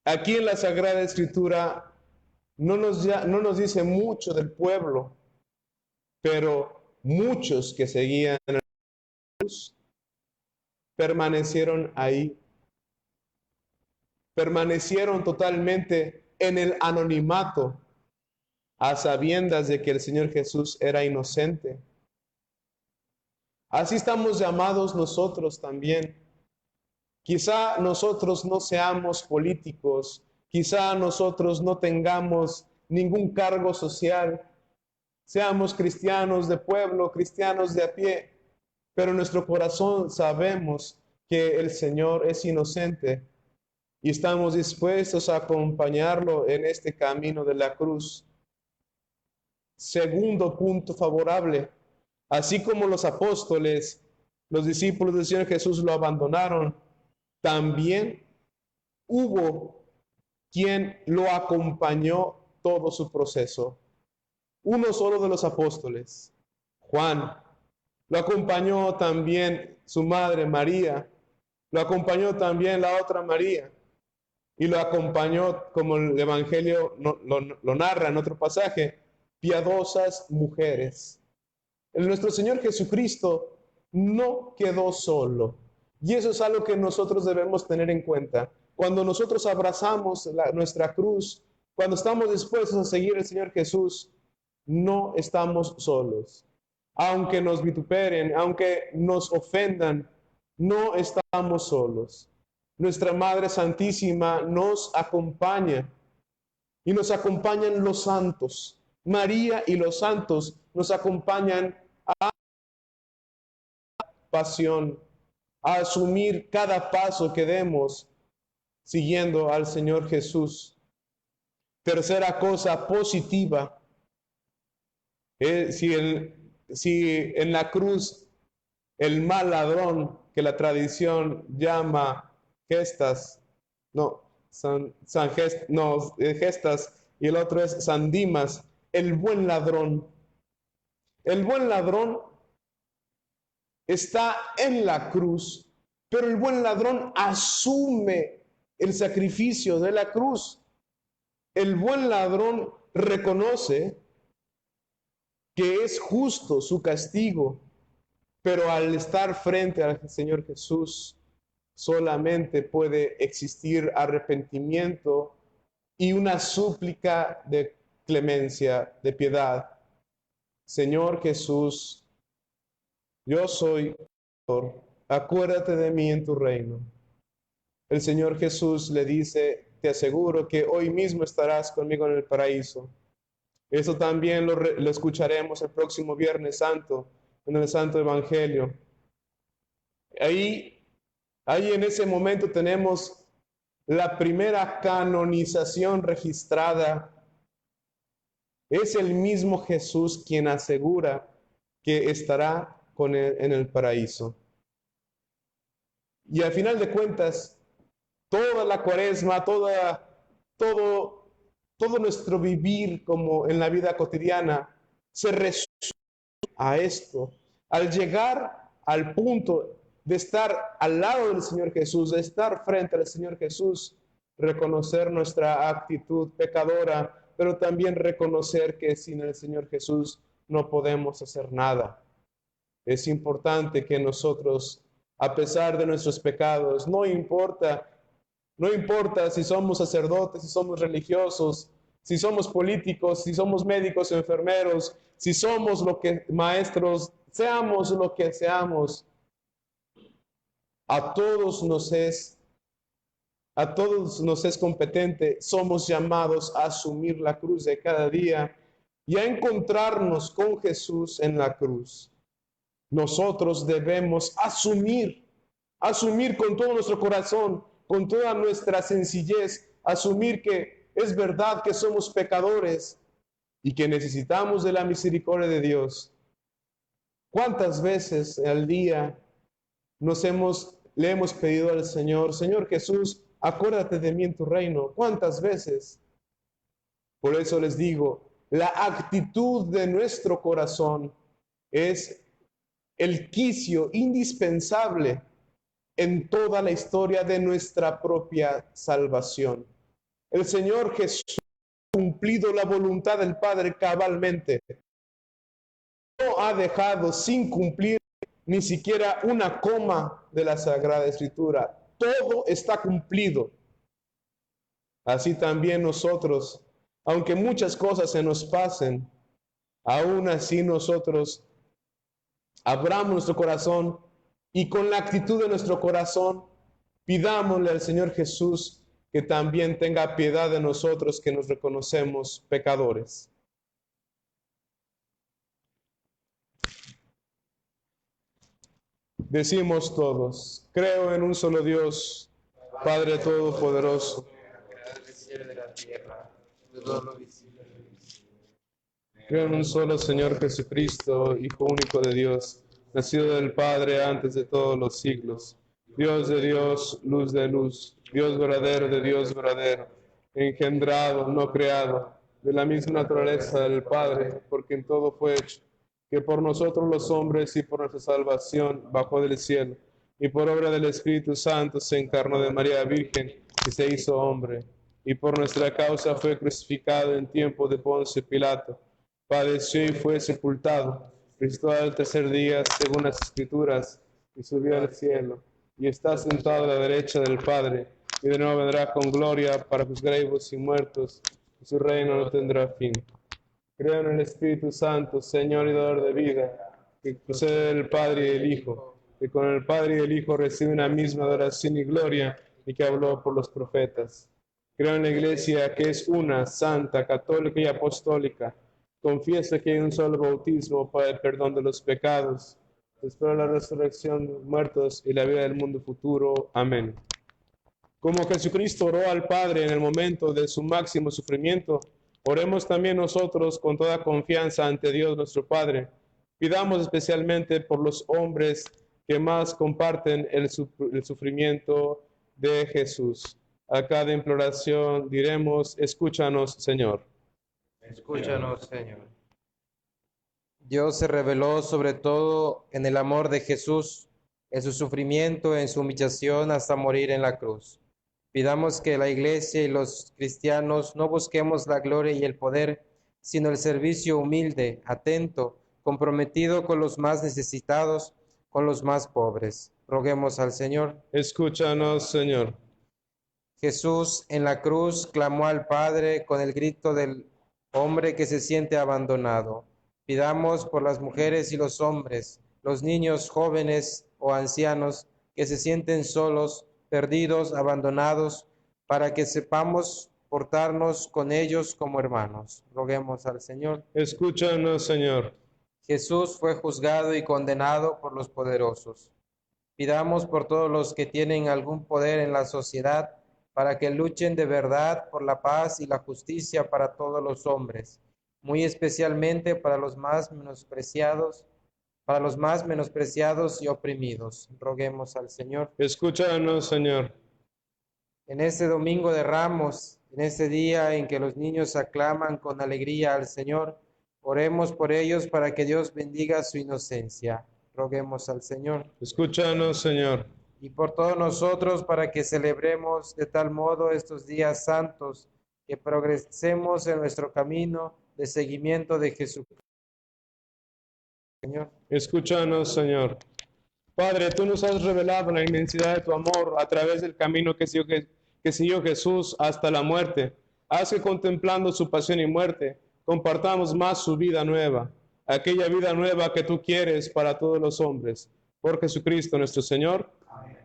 Aquí en la Sagrada Escritura no nos dice mucho del pueblo, pero muchos que seguían a Jesús permanecieron ahí, permanecieron totalmente en el anonimato, a sabiendas de que el Señor Jesús era inocente. Así estamos llamados nosotros también. Quizá nosotros no seamos políticos, quizá nosotros no tengamos ningún cargo social, seamos cristianos de pueblo, cristianos de a pie, pero en nuestro corazón sabemos que el Señor es inocente y estamos dispuestos a acompañarlo en este camino de la cruz. Segundo punto favorable, así como los apóstoles, los discípulos del Señor Jesús lo abandonaron, también hubo quien lo acompañó todo su proceso. Uno solo de los apóstoles, Juan, lo acompañó también su madre María, lo acompañó también la otra María, y lo acompañó, como el Evangelio lo narra en otro pasaje, piadosas mujeres. Nuestro Señor Jesucristo no quedó solo. Y eso es algo que nosotros debemos tener en cuenta. Cuando nosotros abrazamos nuestra cruz, cuando estamos dispuestos a seguir al Señor Jesús, no estamos solos. Aunque nos vituperen, aunque nos ofendan, no estamos solos. Nuestra Madre Santísima nos acompaña y nos acompañan los santos. María y los santos nos acompañan a pasión, a asumir cada paso que demos siguiendo al Señor Jesús. Tercera cosa positiva, si en la cruz el mal ladrón, que la tradición llama Gestas, Gestas, y el otro es San Dimas, el buen ladrón. El buen ladrón está en la cruz, pero el buen ladrón asume el sacrificio de la cruz. El buen ladrón reconoce que es justo su castigo, pero al estar frente al Señor Jesús, solamente puede existir arrepentimiento y una súplica de clemencia, de piedad. Señor Jesús, yo soy pecador, acuérdate de mí en tu reino. El Señor Jesús le dice, te aseguro que hoy mismo estarás conmigo en el paraíso. Eso también lo escucharemos el próximo Viernes Santo, en el Santo Evangelio. Ahí en ese momento tenemos la primera canonización registrada. Es el mismo Jesús quien asegura que estará con él en el paraíso. Y al final de cuentas, toda la Cuaresma, todo nuestro vivir como en la vida cotidiana se resume a esto. Al llegar al punto de estar al lado del Señor Jesús, de estar frente al Señor Jesús, reconocer nuestra actitud pecadora, pero también reconocer que sin el Señor Jesús no podemos hacer nada. Es importante que nosotros, a pesar de nuestros pecados, no importa si somos sacerdotes, si somos religiosos, si somos políticos, si somos médicos o enfermeros, si somos maestros, seamos lo que seamos, a todos nos es competente, somos llamados a asumir la cruz de cada día y a encontrarnos con Jesús en la cruz. Nosotros debemos asumir con todo nuestro corazón, con toda nuestra sencillez, asumir que es verdad que somos pecadores y que necesitamos de la misericordia de Dios. ¿Cuántas veces al día le hemos pedido al Señor, Señor Jesús, acuérdate de mí en tu reino? ¿Cuántas veces? Por eso les digo, la actitud de nuestro corazón es el quicio indispensable en toda la historia de nuestra propia salvación. El Señor Jesús cumplido la voluntad del Padre cabalmente. No ha dejado sin cumplir ni siquiera una coma de la Sagrada Escritura. Todo está cumplido. Así también nosotros, aunque muchas cosas se nos pasen, aún así nosotros abramos nuestro corazón y con la actitud de nuestro corazón pidámosle al Señor Jesús que también tenga piedad de nosotros que nos reconocemos pecadores. Decimos todos, creo en un solo Dios, Padre Todopoderoso, creo en un solo Señor Jesucristo, Hijo único de Dios, nacido del Padre antes de todos los siglos, Dios de Dios, luz de luz, Dios verdadero de Dios verdadero, engendrado, no creado, de la misma naturaleza del Padre, por quien todo fue hecho, que por nosotros los hombres y por nuestra salvación bajó del cielo, y por obra del Espíritu Santo se encarnó de María Virgen y se hizo hombre, y por nuestra causa fue crucificado en tiempo de Poncio Pilato, padeció y fue sepultado, resucitó al tercer día según las Escrituras, y subió al cielo, y está sentado a la derecha del Padre, y de nuevo vendrá con gloria para juzgar a vivos y muertos, y su reino no tendrá fin. Creo en el Espíritu Santo, Señor y dador de vida, que procede del Padre y del Hijo, que con el Padre y el Hijo recibe una misma adoración y gloria, y que habló por los profetas. Creo en la Iglesia, que es una, santa, católica y apostólica. Confieso que hay un solo bautismo para el perdón de los pecados. Espero la resurrección de los muertos y la vida del mundo futuro. Amén. Como Jesucristo oró al Padre en el momento de su máximo sufrimiento, oremos también nosotros con toda confianza ante Dios nuestro Padre. Pidamos especialmente por los hombres que más comparten el sufrimiento de Jesús. A cada imploración diremos, escúchanos, Señor. Escúchanos, Señor. Dios se reveló sobre todo en el amor de Jesús, en su sufrimiento, en su humillación hasta morir en la cruz. Pidamos que la Iglesia y los cristianos no busquemos la gloria y el poder, sino el servicio humilde, atento, comprometido con los más necesitados, con los más pobres. Roguemos al Señor. Escúchanos, Señor. Jesús en la cruz clamó al Padre con el grito del hombre que se siente abandonado. Pidamos por las mujeres y los hombres, los niños, jóvenes o ancianos que se sienten solos, perdidos, abandonados, para que sepamos portarnos con ellos como hermanos. Roguemos al Señor. Escúchanos, Señor. Jesús fue juzgado y condenado por los poderosos. Pidamos por todos los que tienen algún poder en la sociedad, para que luchen de verdad por la paz y la justicia para todos los hombres, muy especialmente para los más menospreciados y oprimidos. Roguemos al Señor. Escúchanos, Señor. En este domingo de Ramos, en este día en que los niños aclaman con alegría al Señor, oremos por ellos para que Dios bendiga su inocencia. Roguemos al Señor. Escúchanos, Señor. Y por todos nosotros para que celebremos de tal modo estos días santos, que progresemos en nuestro camino de seguimiento de Jesucristo. Señor. Escúchanos, Señor. Padre, tú nos has revelado la inmensidad de tu amor a través del camino que siguió Jesús hasta la muerte. Haz que contemplando su pasión y muerte, compartamos más su vida nueva, aquella vida nueva que tú quieres para todos los hombres. Por Jesucristo nuestro Señor. Amén.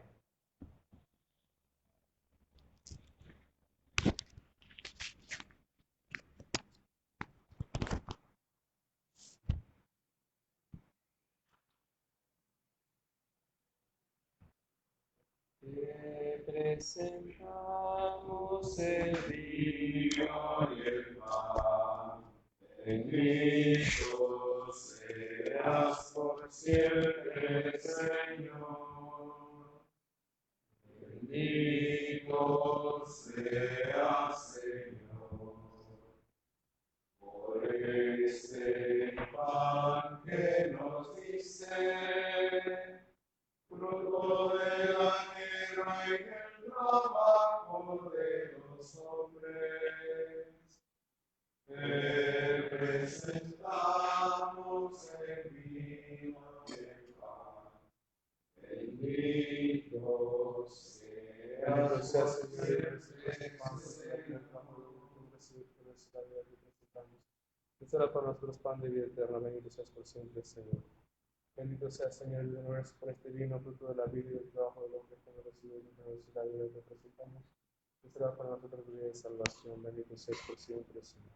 Te presentamos el vino y el pan, bendito seas por siempre, Señor. Bendito seas, Señor, por este pan que nos dice, fruto de la tierra y del trabajo de los hombres. presentamos el vino y el pan. Bendito sea Señor, será para nosotros pan de vida eterna. Bendito seas por siempre, Señor. Bendito sea, Señor, el universo por este vino, fruto de la vida y del trabajo del hombre que nos recibe y nos da vida que presentamos. Será para nosotros vida y salvación. Bendito seas por siempre, Señor.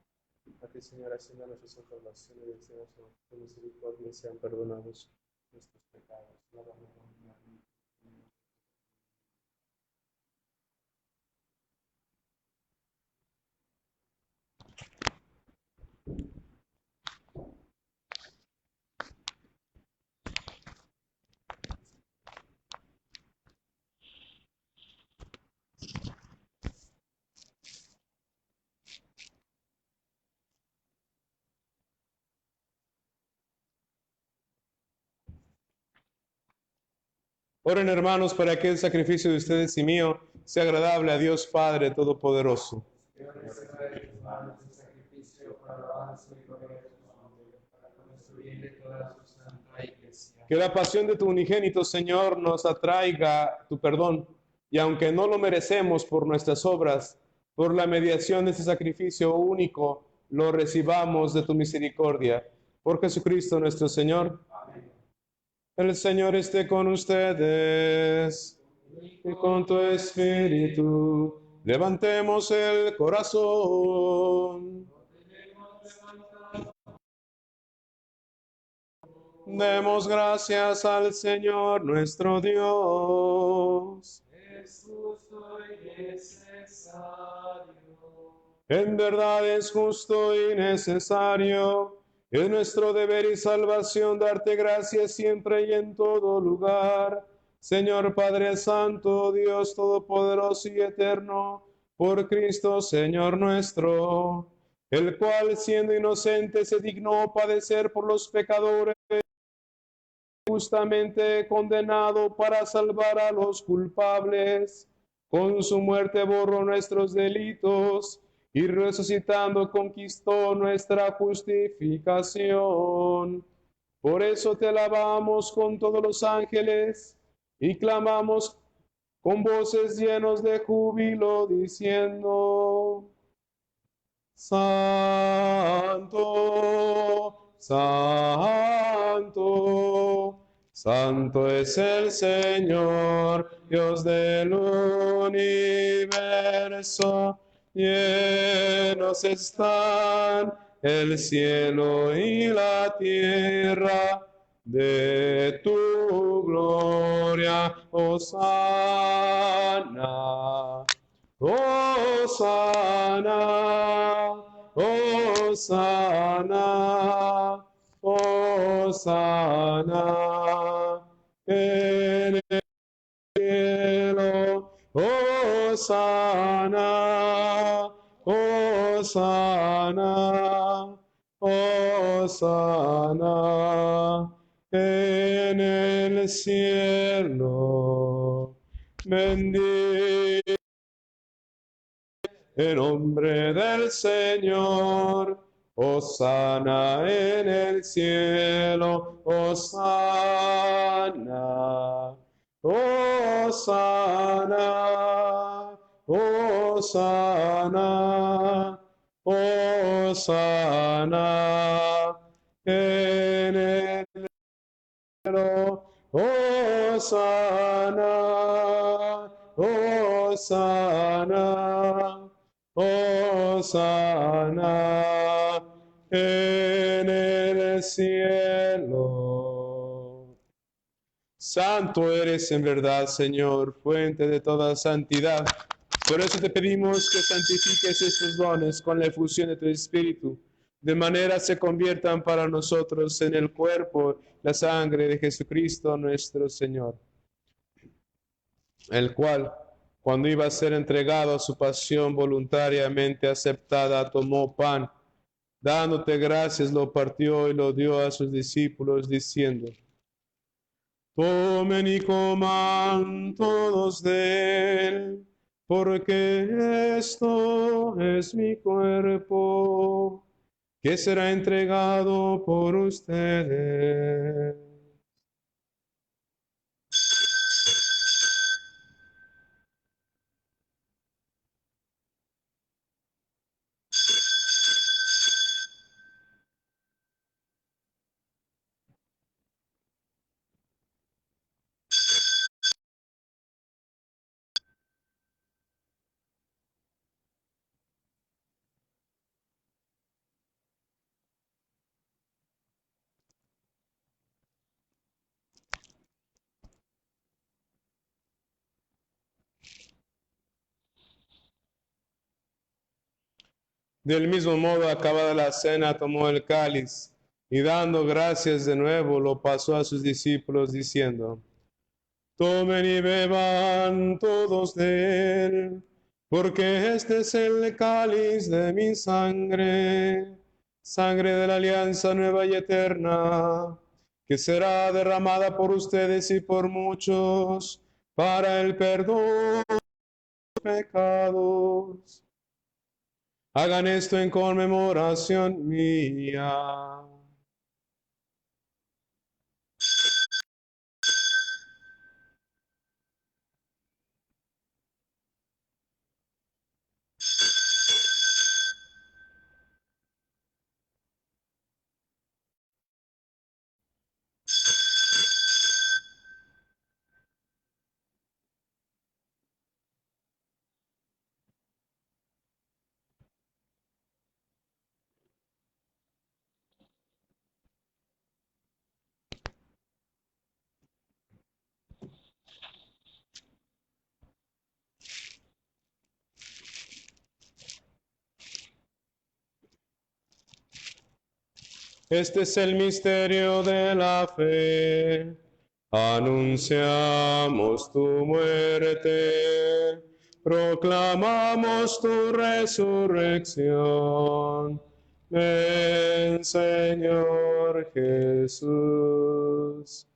A ti, Señor, ascienda nuestras salvaciones y deseamos tu misericordia y sean perdonados nuestros pecados. Oren, hermanos, para que el sacrificio de ustedes y mío sea agradable a Dios Padre Todopoderoso. Que la pasión de tu unigénito, Señor, nos atraiga tu perdón, y aunque no lo merecemos por nuestras obras, por la mediación de ese sacrificio único, lo recibamos de tu misericordia. Por Jesucristo nuestro Señor. El Señor esté con ustedes y con tu espíritu. Levantemos el corazón. Demos gracias al Señor nuestro Dios. Es justo y necesario. En verdad es justo y necesario. Es nuestro deber y salvación darte gracias siempre y en todo lugar. Señor Padre Santo, Dios Todopoderoso y Eterno, por Cristo Señor nuestro, el cual siendo inocente se dignó padecer por los pecadores, justamente condenado para salvar a los culpables. Con su muerte borró nuestros delitos y resucitando conquistó nuestra justificación. Por eso te alabamos con todos los ángeles y clamamos con voces llenos de júbilo diciendo: Santo, Santo, Santo es el Señor, Dios del universo. Llenos están el cielo y la tierra de tu gloria. Hosana, Hosana, Hosana, Hosana en el cielo. Hosana, Hosana, Hosana en el cielo. Bendito en nombre del Señor. Hosana en el cielo. Hosana, Hosana, Hosana, Hosana en el cielo. Hosana, Hosana, Hosana en el cielo. Santo eres en verdad, Señor, fuente de toda santidad. Por eso te pedimos que santifiques estos dones con la efusión de tu Espíritu, de manera se conviertan para nosotros en el cuerpo, la sangre de Jesucristo nuestro Señor, el cual, cuando iba a ser entregado a su pasión voluntariamente aceptada, tomó pan, dándote gracias, lo partió y lo dio a sus discípulos, diciendo: Tomen y coman todos de él, porque esto es mi cuerpo, que será entregado por ustedes. Del mismo modo, acabada la cena, tomó el cáliz y dando gracias de nuevo, lo pasó a sus discípulos diciendo: Tomen y beban todos de él, porque este es el cáliz de mi sangre, sangre de la alianza nueva y eterna, que será derramada por ustedes y por muchos para el perdón de pecados. Hagan esto en conmemoración mía. Este es el misterio de la fe. Anunciamos tu muerte, proclamamos tu resurrección. Ven, Señor Jesús.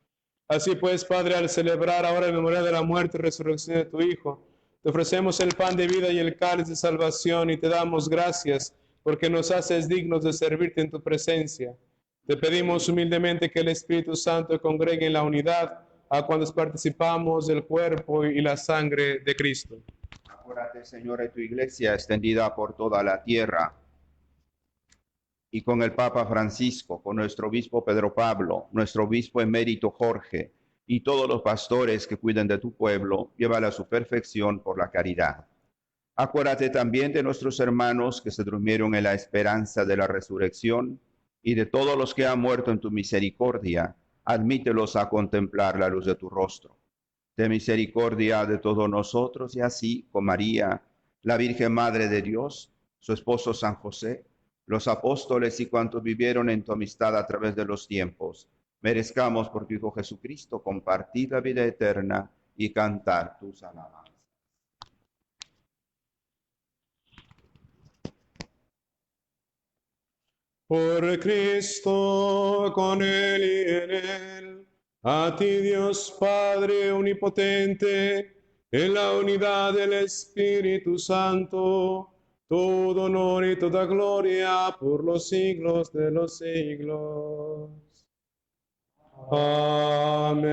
Así pues, Padre, al celebrar ahora en memoria de la muerte y resurrección de tu Hijo, te ofrecemos el pan de vida y el cáliz de salvación y te damos gracias porque nos haces dignos de servirte en tu presencia. Te pedimos humildemente que el Espíritu Santo congregue en la unidad a cuantos participamos del cuerpo y la sangre de Cristo. Acuérdate, Señor, de tu iglesia extendida por toda la tierra, y con el Papa Francisco, con nuestro obispo Pedro Pablo, nuestro obispo emérito Jorge, y todos los pastores que cuiden de tu pueblo, llévala a su perfección por la caridad. Acuérdate también de nuestros hermanos que se durmieron en la esperanza de la resurrección, y de todos los que han muerto en tu misericordia, admítelos a contemplar la luz de tu rostro. Ten misericordia de todos nosotros, y así con María, la Virgen Madre de Dios, su esposo San José, los apóstoles y cuantos vivieron en tu amistad a través de los tiempos, merezcamos por tu Hijo Jesucristo compartir la vida eterna y cantar tus alabanzas. Por Cristo, con Él y en Él, a ti Dios Padre Omnipotente, en la unidad del Espíritu Santo, todo honor y toda gloria por los siglos de los siglos. Amén.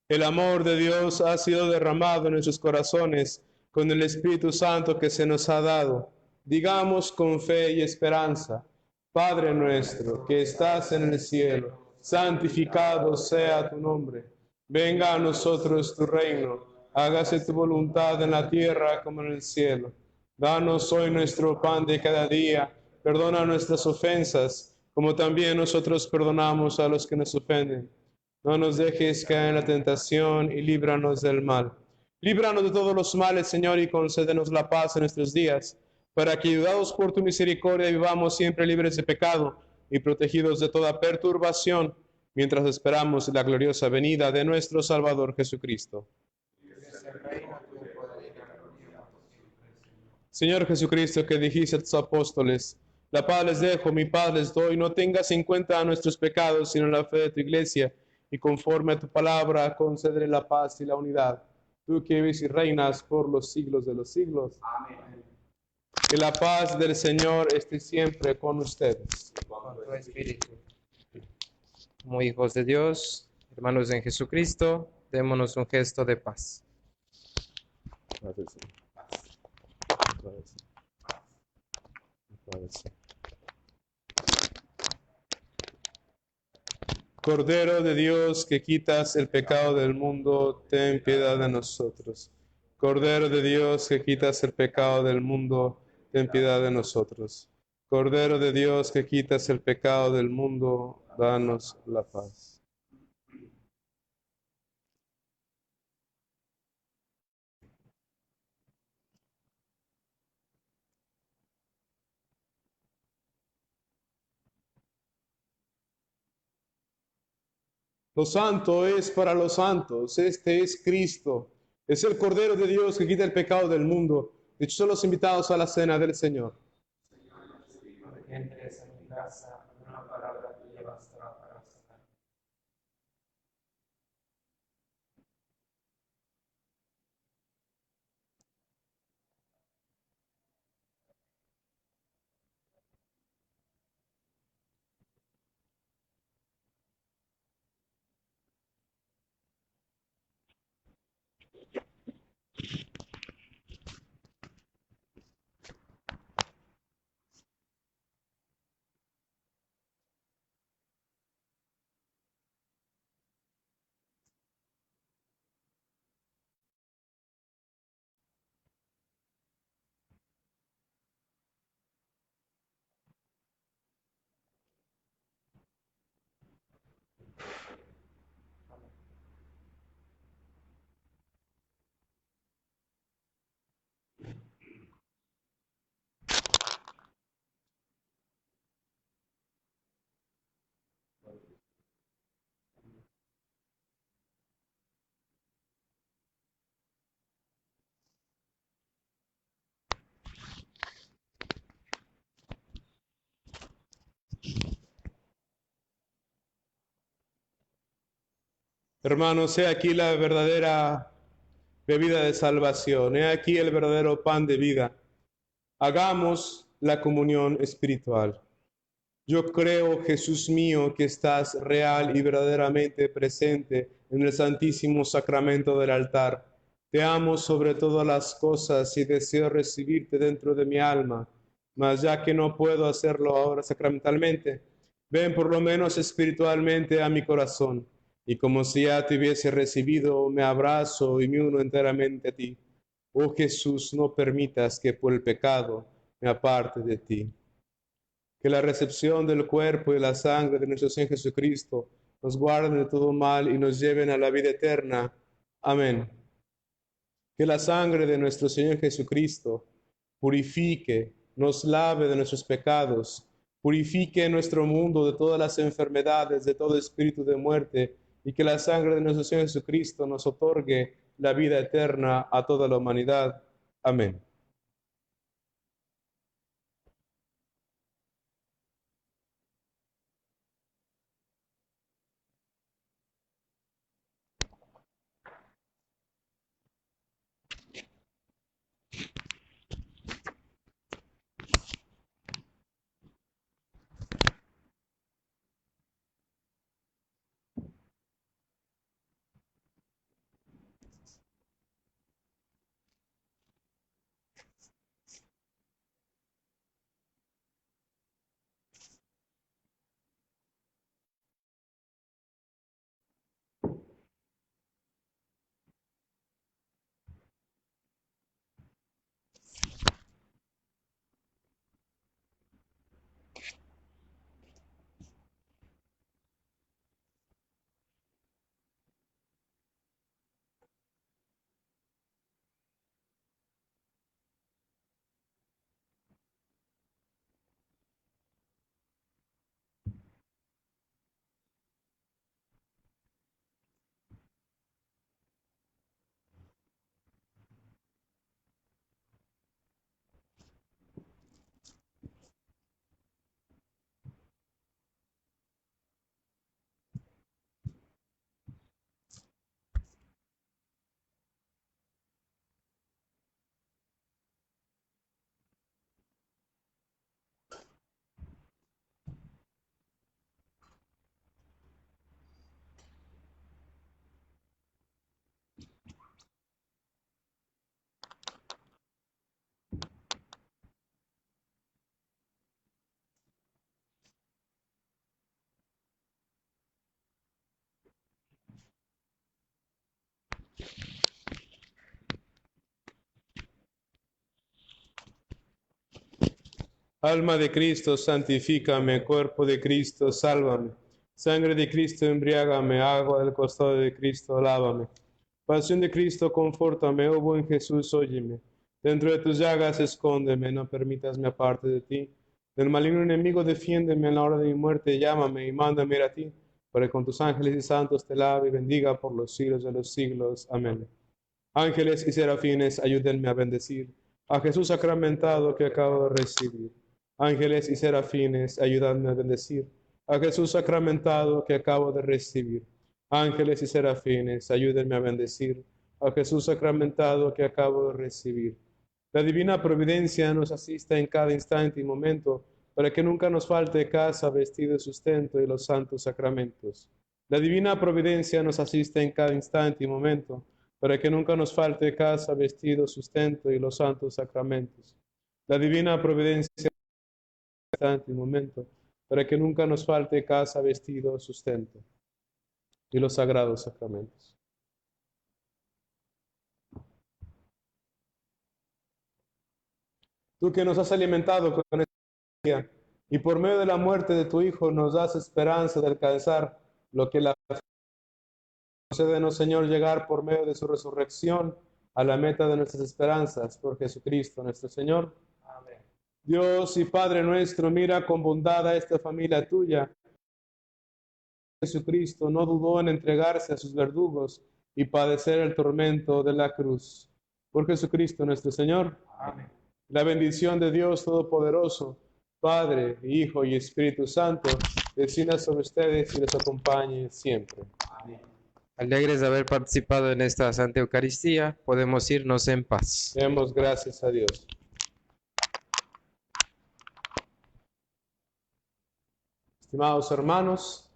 El amor de Dios ha sido derramado en nuestros corazones con el Espíritu Santo que se nos ha dado. Digamos con fe y esperanza: Padre nuestro que estás en el cielo, santificado sea tu nombre. Venga a nosotros tu reino. Hágase tu voluntad en la tierra como en el cielo. Danos hoy nuestro pan de cada día. Perdona nuestras ofensas, como también nosotros perdonamos a los que nos ofenden. No nos dejes caer en la tentación y líbranos del mal. Líbranos de todos los males, Señor, y concédenos la paz en nuestros días, para que, ayudados por tu misericordia, vivamos siempre libres de pecado y protegidos de toda perturbación, mientras esperamos la gloriosa venida de nuestro Salvador Jesucristo. Señor Jesucristo, que dijiste a tus apóstoles: la paz les dejo, mi paz les doy, no tengas en cuenta nuestros pecados, sino la fe de tu iglesia, y conforme a tu palabra, concédele la paz y la unidad. Tú que vives y reinas por los siglos de los siglos. Amén. Que la paz del Señor esté siempre con ustedes. Con tu espíritu. Como hijos de Dios, hermanos en Jesucristo, démonos un gesto de paz. Cordero de Dios, que quitas el pecado del mundo, ten piedad de nosotros. Cordero de Dios, que quitas el pecado del mundo, ten piedad de nosotros. Cordero de Dios, que quitas el pecado del mundo, danos la paz. Lo santo es para los santos, este es Cristo, es el Cordero de Dios que quita el pecado del mundo. Dichos son los invitados a la cena del Señor. Entres en mi casa, una palabra tuya bastará para sanar. Hermanos, he aquí la verdadera bebida de salvación, he aquí el verdadero pan de vida. Hagamos la comunión espiritual. Yo creo, Jesús mío, que estás real y verdaderamente presente en el santísimo sacramento del altar. Te amo sobre todas las cosas y deseo recibirte dentro de mi alma, mas ya que no puedo hacerlo ahora sacramentalmente, ven por lo menos espiritualmente a mi corazón, y como si ya te hubiese recibido, me abrazo y me uno enteramente a ti. Oh Jesús, no permitas que por el pecado me aparte de ti. Que la recepción del cuerpo y la sangre de nuestro Señor Jesucristo nos guarden de todo mal y nos lleven a la vida eterna. Amén. Que la sangre de nuestro Señor Jesucristo purifique, nos lave de nuestros pecados, purifique nuestro mundo de todas las enfermedades, de todo espíritu de muerte, y que la sangre de nuestro Señor Jesucristo nos otorgue la vida eterna a toda la humanidad. Amén. Alma de Cristo, santifícame. Cuerpo de Cristo, sálvame. Sangre de Cristo, embriágame. Agua del costado de Cristo, lávame. Pasión de Cristo, confórtame. Oh buen Jesús, óyeme. Dentro de tus llagas, escóndeme. No permitas me aparte de ti. Del maligno enemigo, defiéndeme en la hora de mi muerte. Llámame y mándame ir a ti, para que con tus ángeles y santos te lave y bendiga por los siglos de los siglos. Amén. Ángeles y serafines, ayúdenme a bendecir a Jesús sacramentado que acabo de recibir. Ángeles y serafines, ayúdame a bendecir a Jesús sacramentado que acabo de recibir. Ángeles y serafines, ayúdenme a bendecir a Jesús sacramentado que acabo de recibir. La divina providencia nos asista en cada instante y momento, para que nunca nos falte casa, vestido, sustento y los santos sacramentos. La divina providencia nos asiste en cada instante y momento, para que nunca nos falte casa, vestido, sustento y los santos sacramentos. La divina providencia en cada instante y momento, para que nunca nos falte casa, vestido, sustento y los sagrados sacramentos. Tú que nos has alimentado con esta día y por medio de la muerte de tu Hijo nos das esperanza de alcanzar lo que la fe. Concédenos, Señor, llegar por medio de su resurrección a la meta de nuestras esperanzas, por Jesucristo nuestro Señor. Amén. Dios y Padre nuestro, mira con bondad a esta familia tuya. Jesucristo no dudó en entregarse a sus verdugos y padecer el tormento de la cruz. Por Jesucristo nuestro Señor. Amén. La bendición de Dios Todopoderoso, Padre, Hijo y Espíritu Santo, descienda sobre ustedes y les acompañe siempre. Amén. Alegres de haber participado en esta Santa Eucaristía, podemos irnos en paz. Demos gracias a Dios. Estimados hermanos,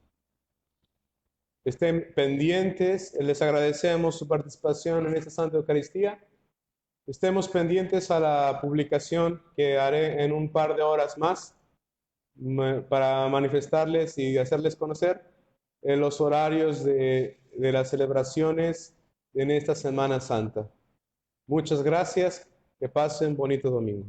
estén pendientes, les agradecemos su participación en esta Santa Eucaristía. Estemos pendientes a la publicación que haré en un par de horas más para manifestarles y hacerles conocer los horarios de las celebraciones en esta Semana Santa. Muchas gracias, que pasen bonito domingo.